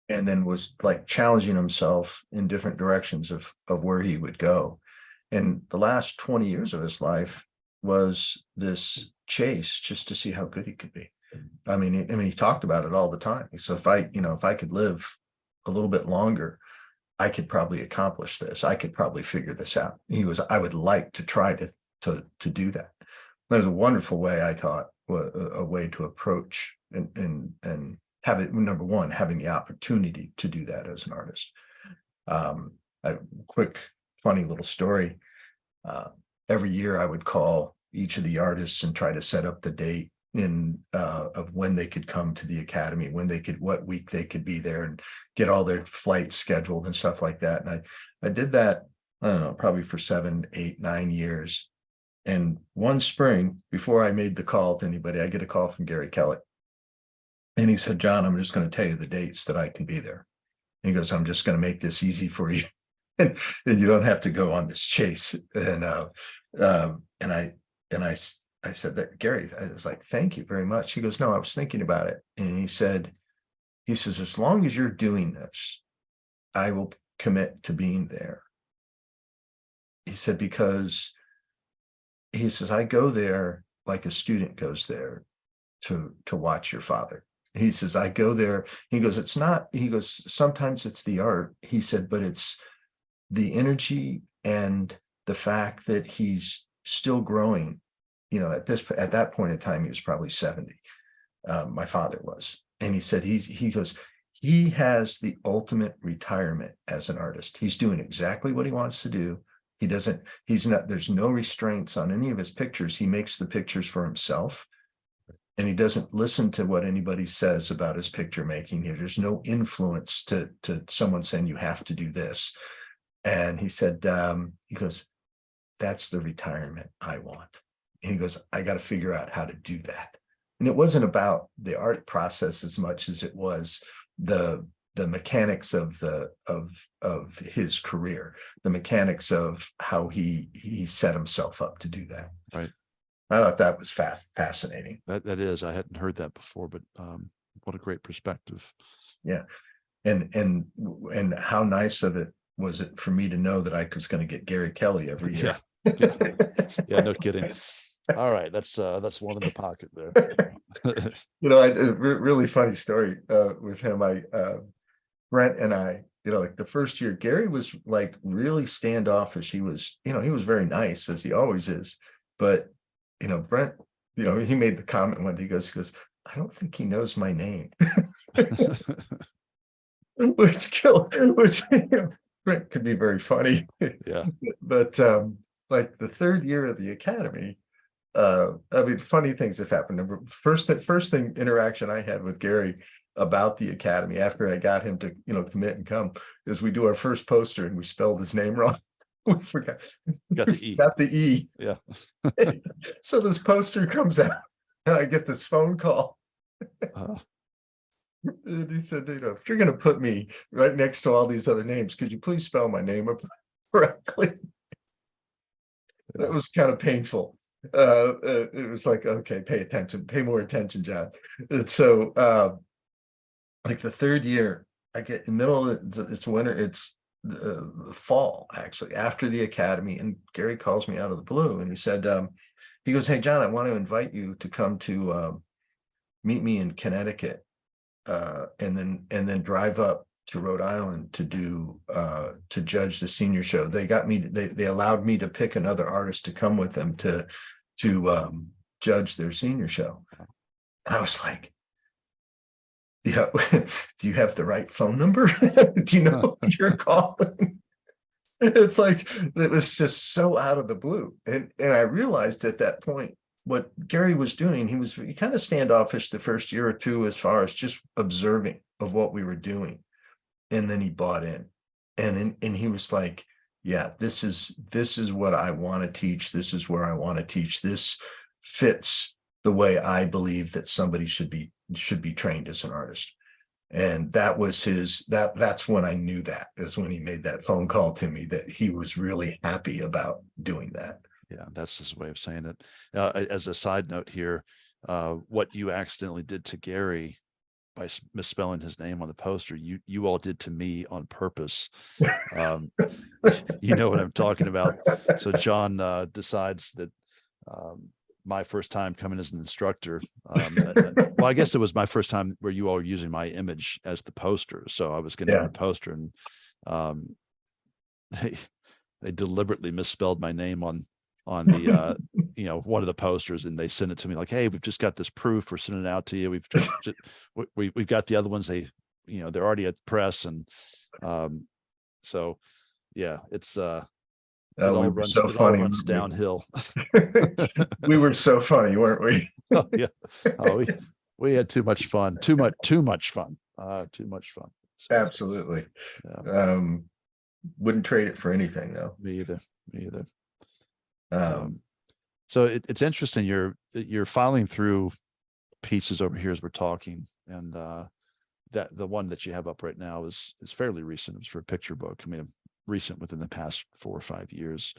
and then was like challenging himself in different directions of where he would go. And the last 20 years of his life was this chase just to see how good he could be. I mean, he talked about it all the time. So if I could live a little bit longer, I could probably accomplish this. I could probably figure this out. I would like to try to do that. There's a wonderful way, I thought, a way to approach and have it, number one, having the opportunity to do that as an artist. A quick, funny little story. Every year I would call each of the artists and try to set up the date of when they could come to the Academy, what week they could be there, and get all their flights scheduled and stuff like that. And I did that, I don't know, probably for 7, 8, 9 years. And one spring, before I made the call to anybody, I get a call from Gary Kelly. And he said, "John, I'm just going to tell you the dates that I can be there." And he goes, "I'm just going to make this easy for you. and you don't have to go on this chase." And I said that, Gary, I was like, "Thank you very much." He goes, "No, I was thinking about it." And he says, "As long as you're doing this, I will commit to being there." He said, "Because," he says, "I go there like a student goes there to watch your father." He says, "I go there." He goes, "It's not," he goes, "sometimes it's the art." He said, "But it's the energy and the fact that he's still growing." You know, at that point in time, he was probably 70. My father was. And he said, he goes, he has the ultimate retirement as an artist. He's doing exactly what he wants to do. There's no restraints on any of his pictures. He makes the pictures for himself. And he doesn't listen to what anybody says about his picture making here. There's no influence to someone saying you have to do this. And he said, he goes, "That's the retirement I want." And he goes, "I got to figure out how to do that." And it wasn't about the art process as much as it was the mechanics of his career, the mechanics of how he set himself up to do that. Right. I thought that was fascinating. That is, I hadn't heard that before, but what a great perspective. Yeah. And how nice of it was it for me to know that I was going to get Gary Kelly every year. Yeah, no kidding. All right, that's one in the pocket there. You know, a really funny story with him. Brent and I, you know, like the first year, Gary was like really standoffish. He was, you know, he was very nice, as he always is. But, you know, Brent, you know, he made the comment when he goes, "I don't think he knows my name." which you know, Brent could be very funny. Yeah. But like the third year of the Academy, I mean, funny things have happened. First thing interaction I had with Gary about the Academy after I got him to, you know, commit and come, is we do our first poster and we spelled his name wrong. We forgot. Got the E. Got the E. Yeah. So this poster comes out and I get this phone call. And he said, "You know, if you're going to put me right next to all these other names, could you please spell my name up correctly?" That was kind of painful. It was like, okay, pay more attention, John. And so like the third year, I get in the middle of it's winter, it's the fall, actually, after the Academy, and Gary calls me out of the blue and he said, he goes, "Hey, John, I want to invite you to come to meet me in Connecticut, and then drive up to Rhode Island to judge the senior show." They allowed me to pick another artist to come with them to judge their senior show. And I was like, do you have the right phone number? Do you know who you're calling? It's like, it was just so out of the blue. And I realized at that point, what Gary was doing, he kind of standoffish the first year or two as far as just observing of what we were doing. And then he bought in. And he was like, yeah, this is what I want to teach. This is where I want to teach. This fits the way I believe that somebody should be trained as an artist. And that was that's when I knew that, is when he made that phone call to me, that he was really happy about doing that. Yeah, that's his way of saying it. As a side note here, what you accidentally did to Gary by misspelling his name on the poster, you all did to me on purpose. You know what I'm talking about. So John decides that my first time coming as an instructor, well, I guess it was my first time where you all were using my image as the poster. So I was going to do the poster, and they deliberately misspelled my name on the one of the posters, and they sent it to me like, hey, we've just got this proof, we're sending it out to you, we've got the other ones, they're already at the press. And so yeah, it's it all runs downhill. We were so funny, weren't we? Oh yeah. Oh, we had too much fun. Too much fun. So, absolutely. Yeah. Wouldn't trade it for anything, though. Me either. So it's interesting. You're filing through pieces over here as we're talking, and that the one that you have up right now is fairly recent. It was for a picture book. I mean, recent within the past 4 or 5 years.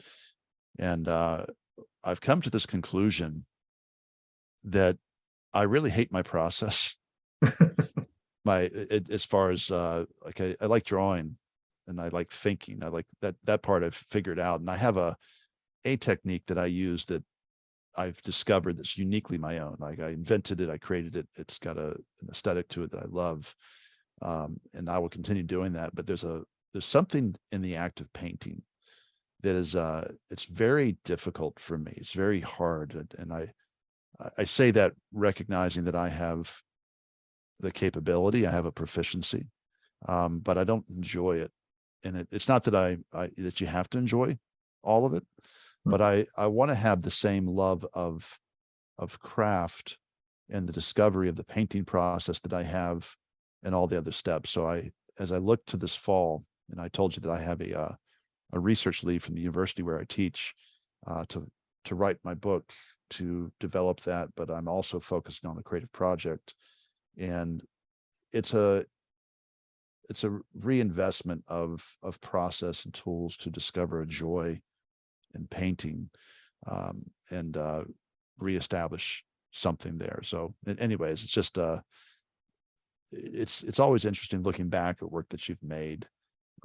And I've come to this conclusion that I really hate my process. As far as like I like drawing, and I like thinking. I like that part I've figured out. And I have a technique that I use that I've discovered that's uniquely my own. Like, I invented it, I created it. It's got an aesthetic to it that I love. And I will continue doing that. But there's something in the act of painting that is it's very difficult for me. It's very hard. And I say that recognizing that I have the capability, I have a proficiency, but I don't enjoy it. And it's not that that you have to enjoy all of it, but I want to have the same love of craft and the discovery of the painting process that I have in all the other steps. So as I look to this fall, and I told you that I have a research leave from the university where I teach, to write my book, to develop that, but I'm also focusing on a creative project. And it's a reinvestment of process and tools to discover a joy in painting, and reestablish something there. So anyways, it's just it's always interesting looking back at work that you've made.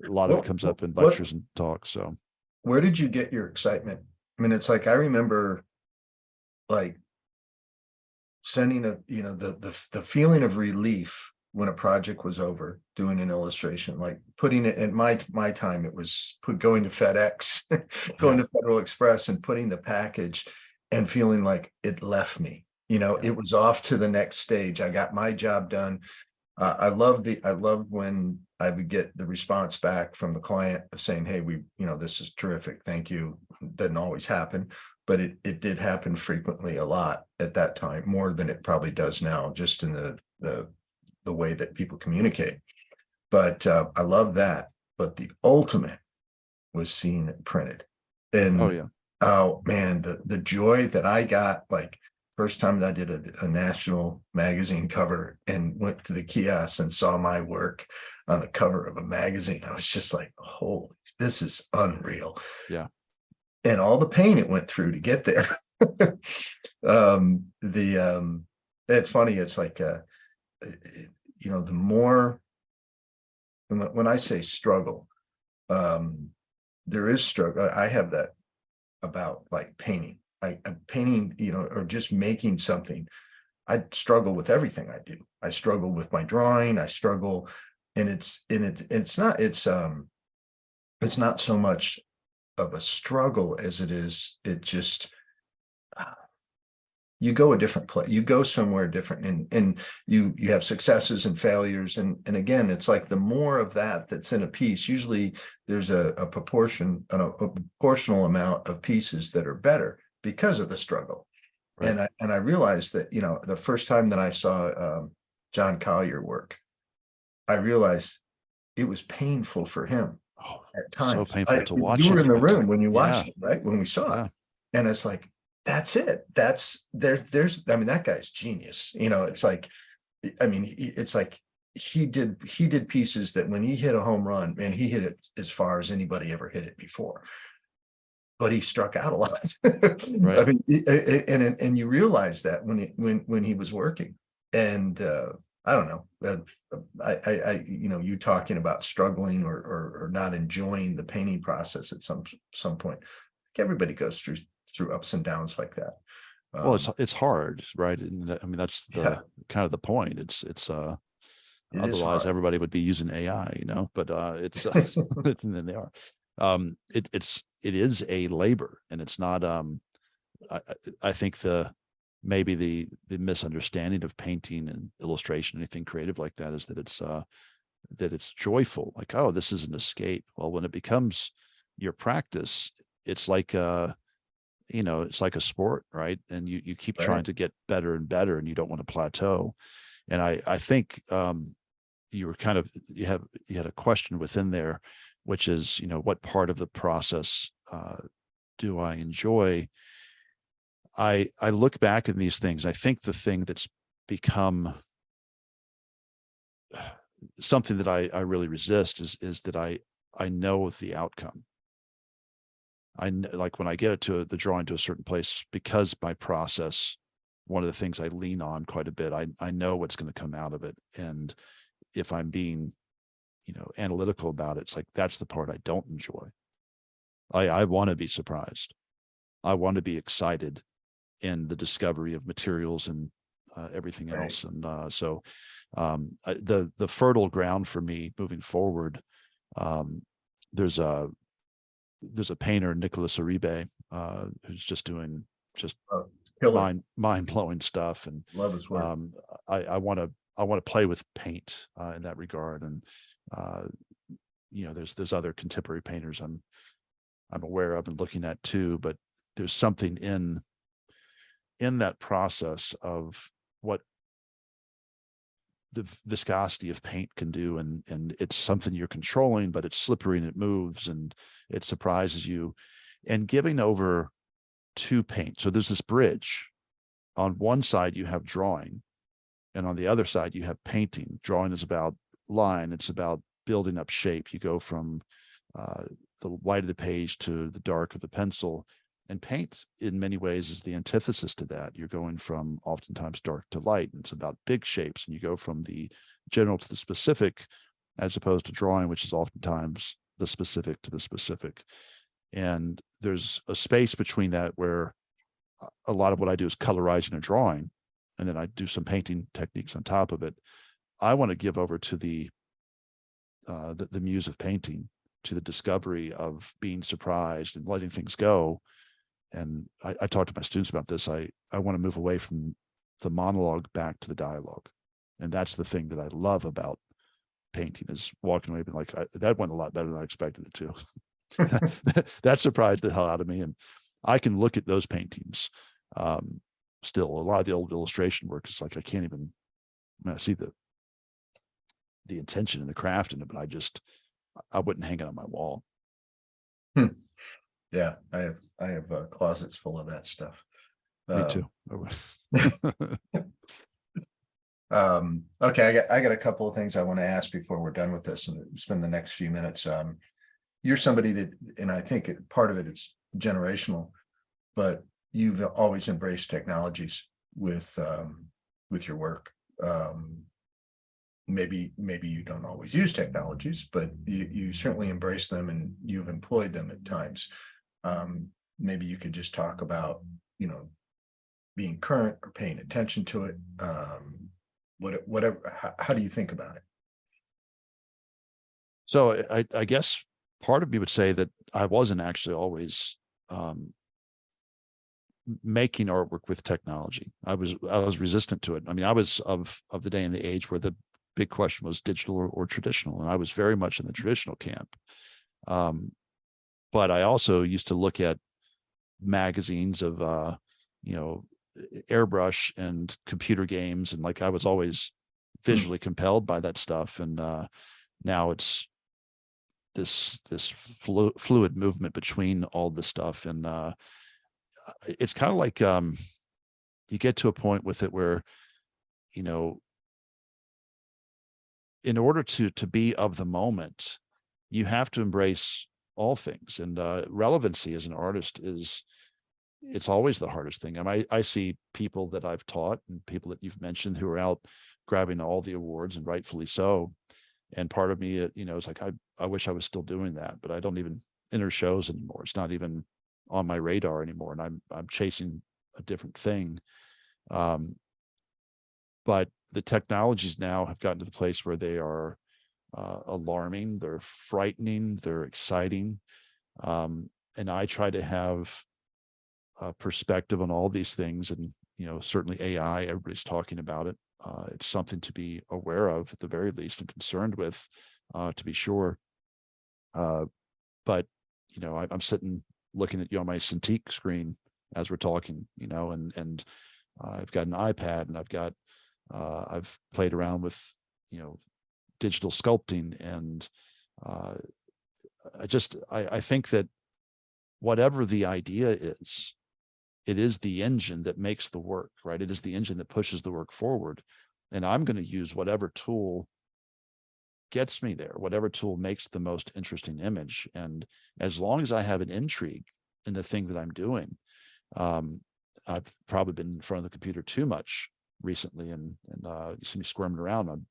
A lot of it comes up in lectures and talks. So where did you get your excitement? I mean, it's like, I remember like sending the feeling of relief when a project was over, doing an illustration, like putting it in my time, it was going to FedEx, going to Federal Express and putting the package and feeling like it left me, it was off to the next stage. I got my job done. I love when I would get the response back from the client saying, hey, this is terrific, thank you. Doesn't always happen, but it did happen frequently, a lot at that time, more than it probably does now, just in the way that people communicate. But I love that. But the ultimate was seeing it printed. And oh man, the joy that I got, like first time that I did a national magazine cover and went to the kiosk and saw my work on the cover of a magazine, I was just like, holy, this is unreal. Yeah. And all the pain it went through to get there. It's funny, it's like the more, when I say struggle, there is struggle. I have that about like painting. I'm painting, or just making something. I struggle with everything I do. I struggle with my drawing. I struggle, and it's not so much of a struggle as it is. It just, you go a different place, you go somewhere different, and you have successes and failures. And again, it's like the more of that that's in a piece, usually there's a proportional amount of pieces that are better because of the struggle. Right. And I realized that, the first time that I saw John Collier work, I realized it was painful for him Oh, at so times. painful to You watch were it. in the room when you Yeah. watched it, right? When we saw it. Yeah. And it's like, that's it. There's, I mean, that guy's genius. It's like, I mean, it's like he did pieces that when he hit a home run, man, he hit it as far as anybody ever hit it before. But he struck out a lot. I Right. mean, and you realize that when he was working. And I don't know. You talking about struggling or not enjoying the painting process at some point. Everybody goes through ups and downs like that. Well, it's hard, right? And I mean, that's the Yeah, kind of the point. It's it is otherwise hard. everybody would be using AI, but it's and then they are. It is a labor, and it's not. I think maybe the misunderstanding of painting and illustration, anything creative like that, is that it's joyful. Like, oh, this is an escape. Well, when it becomes your practice, it's like it's like a sport, right? And you keep Right. trying to get better and better, and you don't want to plateau. And I think you were you had a question within there, which is, what part of the process do I enjoy? I look back at these things. I think the thing that's become something that I really resist is that I know the outcome. Like when I get it to the drawing to a certain place, because my process, one of the things I lean on quite a bit, I know what's going to come out of it. And if I'm being, analytical about it, it's like, that's the part I don't enjoy. I want to be surprised. I want to be excited in the discovery of materials and everything Right. else. And so the fertile ground for me moving forward, there's a painter, Nicholas Uribe, who's just doing Killer. mind blowing stuff. And Love his work. I want to play with paint in that regard. And there's other contemporary painters I'm aware of and looking at too, but there's something in that process of what the viscosity of paint can do, and it's something you're controlling, but it's slippery and it moves and it surprises you. And giving over to paint, so there's this bridge. On one side you have drawing, and on the other side you have painting. Drawing is about line, it's about building up shape. You go from the white of the page to the dark of the pencil. And paint, in many ways, is the antithesis to that. You're going from oftentimes dark to light, and it's about big shapes. And you go from the general to the specific, as opposed to drawing, which is oftentimes the specific to the specific. And there's a space between that where a lot of what I do is colorizing a drawing, and then I do some painting techniques on top of it. I want to give over to the muse of painting, to the discovery of being surprised and letting things go. And I talk to my students about this. I want to move away from the monologue back to the dialogue. And that's the thing that I love about painting, is walking away being like, that went a lot better than I expected it to. That surprised the hell out of me. And I can look at those paintings. Still, a lot of the old illustration work, it's like, I can't even, I see the intention and the craft in it, but I wouldn't hang it on my wall. Yeah, I have closets full of that stuff. Me too. Okay, I got a couple of things I want to ask before we're done with this and spend the next few minutes. You're somebody that, and I think part of it is generational, but you've always embraced technologies with your work. Maybe you don't always use technologies, but you certainly embrace them and you've employed them at times. Maybe you could just talk about, being current or paying attention to it. Whatever, how do you think about it? So I guess part of me would say that I wasn't actually always making artwork with technology. I was resistant to it. I mean, I was of the day and the age where the big question was digital or traditional, and I was very much in the traditional camp. But I also used to look at magazines of airbrush and computer games, and like I was always visually compelled by that stuff. And now it's this fluid movement between all this stuff, and it's kind of like you get to a point with it where, you know, in order to be of the moment, you have to embrace all things. And relevancy as an artist it's always the hardest thing. I mean, I see people that I've taught and people that you've mentioned who are out grabbing all the awards, and rightfully so. And part of me, it's like, I wish I was still doing that, but I don't even enter shows anymore. It's not even on my radar anymore. And I'm chasing a different thing. But the technologies now have gotten to the place where they are alarming, they're frightening, they're exciting. And I try to have a perspective on all these things. And, certainly AI, everybody's talking about it. It's something to be aware of at the very least, and concerned with, to be sure. But, I'm sitting looking at you on my Cintiq screen as we're talking, and I've got an iPad, and I've played around with, digital sculpting. And I think that whatever the idea is, it is the engine that makes the work, right? It is the engine that pushes the work forward. And I'm going to use whatever tool gets me there, whatever tool makes the most interesting image. And as long as I have an intrigue in the thing that I'm doing, I've probably been in front of the computer too much recently, and you see me squirming around. I'm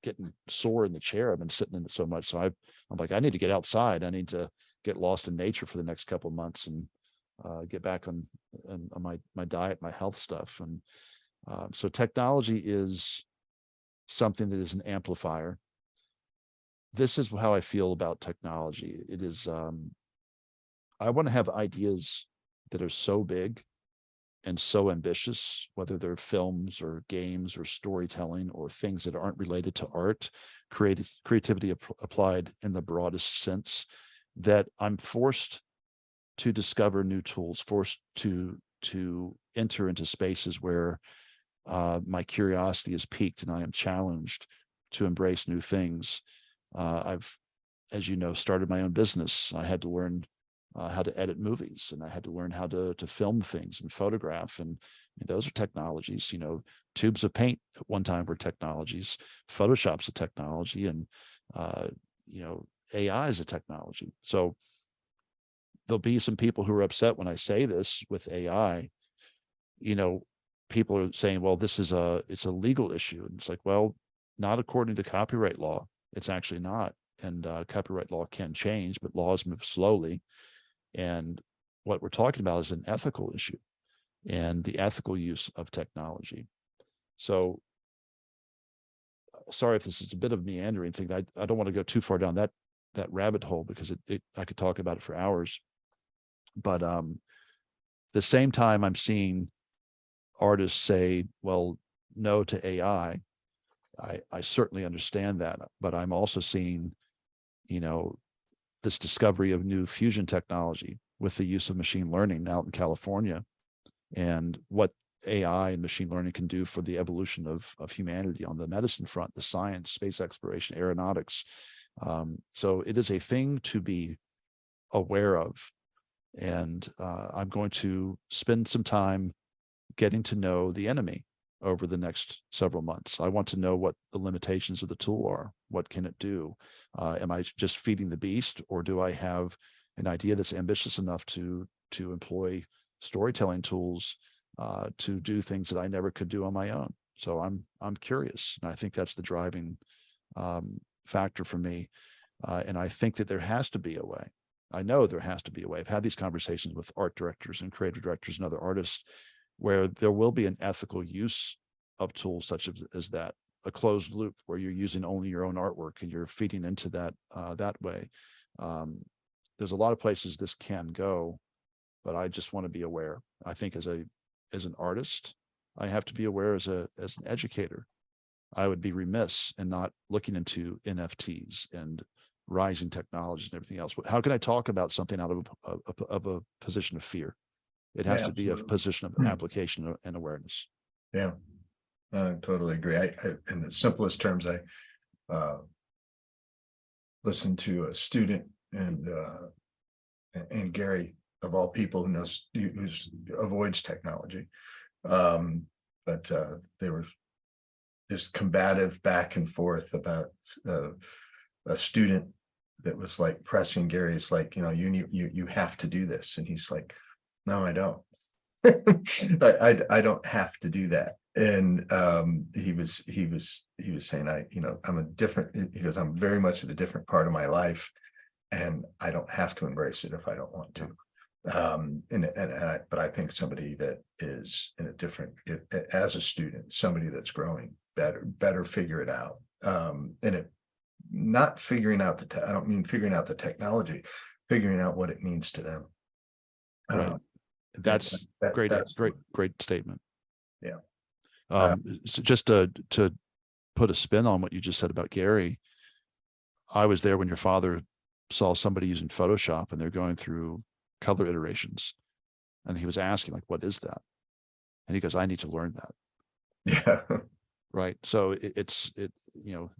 getting sore in the chair. I've been sitting in it so much. So I'm like, I need to get outside. I need to get lost in nature for the next couple of months, and get back on my diet, my health stuff. And so technology is something that is an amplifier. This is how I feel about technology. It is, I want to have ideas that are so big and so ambitious, whether they're films or games or storytelling or things that aren't related to art, creativity applied in the broadest sense, that I'm forced to discover new tools, forced to enter into spaces where my curiosity is piqued and I am challenged to embrace new things. I've, as you know, started my own business. I had to learn how to edit movies, and I had to learn how to film things and photograph. And those are technologies. Tubes of paint at one time were technologies. Photoshop's a technology, and AI is a technology. So there'll be some people who are upset when I say this with AI. People are saying, well, it's a legal issue. And it's like, well, not according to copyright law. It's actually not. And copyright law can change, but laws move slowly. And what we're talking about is an ethical issue and the ethical use of technology. So sorry if this is a bit of a meandering thing. I don't want to go too far down that rabbit hole, because I could talk about it for hours. But the same time I'm seeing artists say, well, no to AI, I certainly understand that. But I'm also seeing, this discovery of new fusion technology with the use of machine learning out in California, and what AI and machine learning can do for the evolution of humanity on the medicine front, the science, space exploration, aeronautics. So it is a thing to be aware of. And I'm going to spend some time getting to know the enemy over the next several months. I want to know what the limitations of the tool are. What can it do? Am I just feeding the beast, or do I have an idea that's ambitious enough to employ storytelling tools to do things that I never could do on my own? So I'm curious, and I think that's the driving factor for me. And I think that there has to be a way. I know there has to be a way. I've had these conversations with art directors and creative directors and other artists, where there will be an ethical use of tools such as that, a closed loop where you're using only your own artwork and you're feeding into that that way. There's a lot of places this can go, but I just want to be aware. I think as an artist, I have to be aware as an educator. I would be remiss in not looking into NFTs and rising technologies and everything else. How can I talk about something out of a position of fear? It has Yeah, to be a absolutely. position of application and awareness. Yeah, I totally agree. In the simplest terms, I listened to a student and Gary, of all people, who avoids technology. But they were this combative back and forth about a student that was like pressing Gary. It's like, you have to do this, and he's like, no, I don't. I don't have to do that. And he was saying, I'm a different, because I'm very much at a different part of my life, and I don't have to embrace it if I don't want to. But I think somebody that is in a different, as a student, somebody that's growing better figure it out. And it not figuring out I don't mean figuring out the technology, figuring out what it means to them. Right. That's great. That's Great statement. Yeah. So just to put a spin on what you just said about Gary, I was there when your father saw somebody using Photoshop and they're going through color iterations, and he was asking, like, what is that? And he goes, I need to learn that. Yeah. Right. So this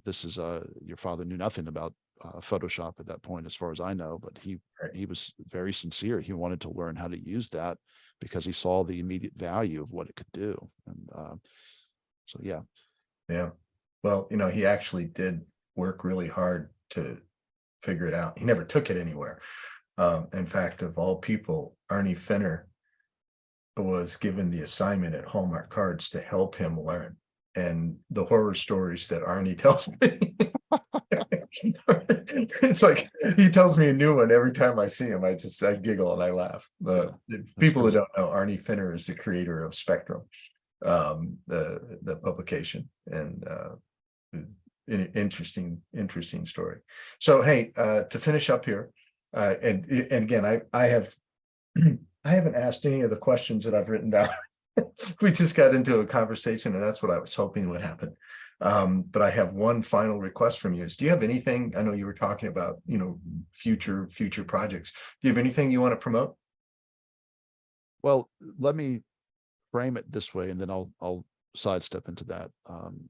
is your father knew nothing about Photoshop at that point, as far as I know, but he was very sincere. He wanted to learn how to use that because he saw the immediate value of what it could do. And so, yeah. Yeah. Well, he actually did work really hard to figure it out. He never took it anywhere. In fact, of all people, Arnie Finner was given the assignment at Hallmark Cards to help him learn. And the horror stories that Arnie tells me, it's like he tells me a new one every time I see him. I giggle and I laugh. People who don't know, Arnie Finner is the creator of Spectrum, the publication, and interesting story. So, hey, to finish up here, and again, I haven't asked any of the questions that I've written down. We just got into a conversation, and that's what I was hoping would happen. But I have one final request from you. Do you have anything? I know you were talking about, future projects. Do you have anything you want to promote? Well, let me frame it this way, and then I'll sidestep into that.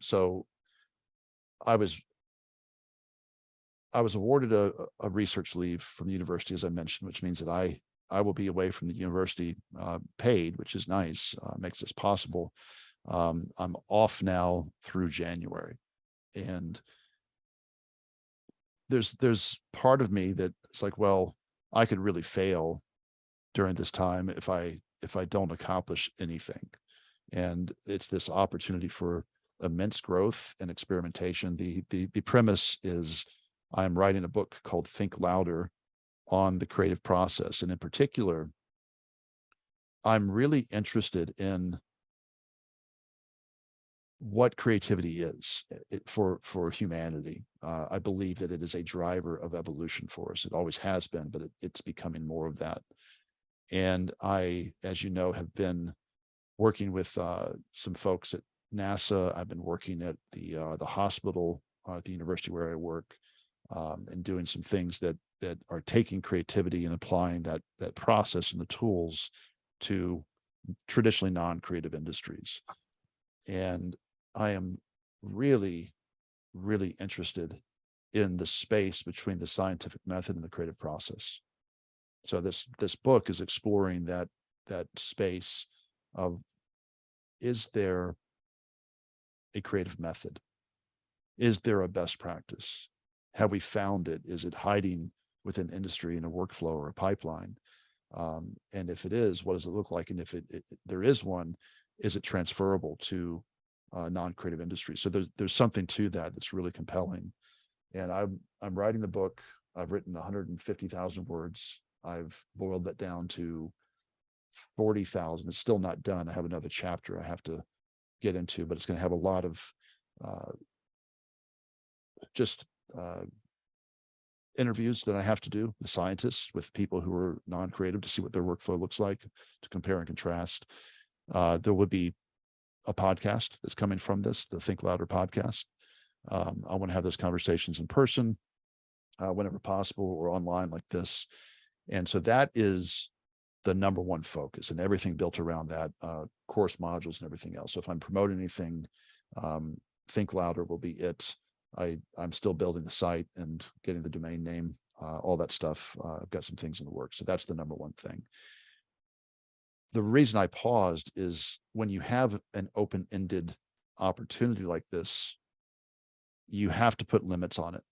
So I was awarded a research leave from the university, as I mentioned, which means that I will be away from the university paid, which is nice, makes this possible. I'm off now through January, and there's part of me that it's like, well, I could really fail during this time if I don't accomplish anything. And it's this opportunity for immense growth and experimentation. The premise is I'm writing a book called Think Louder on the creative process. And in particular, I'm really interested in what creativity is for humanity. I believe that it is a driver of evolution for us. It always has been, but it's becoming more of that. And I, as you know, have been working with some folks at NASA. I've been working at the hospital at the university where I work, and doing some things that are taking creativity and applying that process and the tools to traditionally non-creative industries. And I am really, really interested in the space between the scientific method and the creative process. So this book is exploring that space of, is there a creative method? Is there a best practice? Have we found it? Is it hiding within industry in a workflow or a pipeline? And if it is, what does it look like? And if there is one, is it transferable to non-creative industry? So there's something to that that's really compelling. And I'm writing the book. I've written 150,000 words. I've boiled that down to 40,000. It's still not done. I have another chapter I have to get into, but it's going to have a lot of interviews that I have to do, the scientists with people who are non-creative to see what their workflow looks like, to compare and contrast. There would be a podcast that's coming from this, the Think Louder podcast. I want to have those conversations in person whenever possible, or online like this. And so that is the number one focus, and everything built around that, course modules and everything else. So if I'm promoting anything, Think Louder will be it. I'm still building the site and getting the domain name, all that stuff. I've got some things in the works. So that's the number one thing. The reason I paused is when you have an open-ended opportunity like this, you have to put limits on it.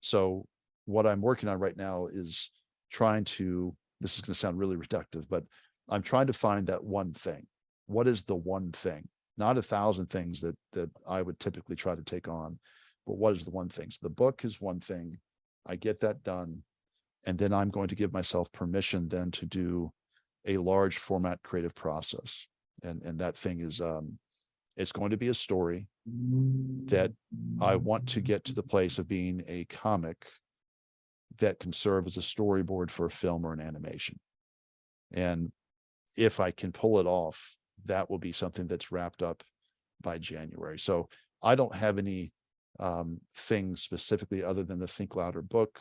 So what I'm working on right now is trying to, this is going to sound really reductive, but I'm trying to find that one thing. What is the one thing? Not 1,000 things that I would typically try to take on, but what is the one thing? So the book is one thing. I get that done. And then I'm going to give myself permission then to do a large format creative process. And that thing is, it's going to be a story that I want to get to the place of being a comic that can serve as a storyboard for a film or an animation. And if I can pull it off, that will be something that's wrapped up by January. So I don't have any things specifically other than the Think Louder book,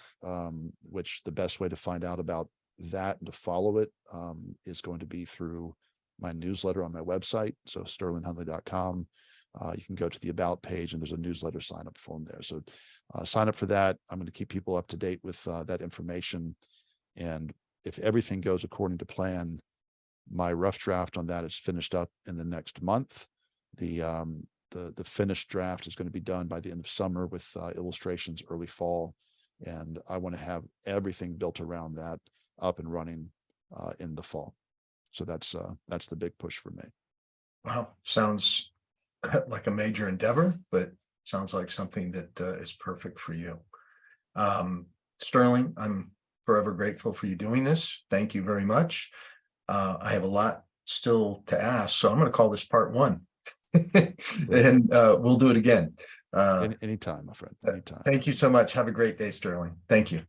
which the best way to find out about that and to follow it is going to be through my newsletter on my website. So sterlinghundley.com. You can go to the About page and there's a newsletter sign up form there. So sign up for that. I'm going to keep people up to date with that information. And if everything goes according to plan, my rough draft on that is finished up in the next month. The finished draft is going to be done by the end of summer with illustrations early fall. And I want to have everything built around that up and running in the fall. So that's the big push for me. Wow, sounds like a major endeavor, but sounds like something that is perfect for you. Sterling, I'm forever grateful for you doing this. Thank you very much. I have a lot still to ask, so I'm going to call this part one. And we'll do it again. Anytime, my friend, anytime. Thank you so much. Have a great day, Sterling. Thank you.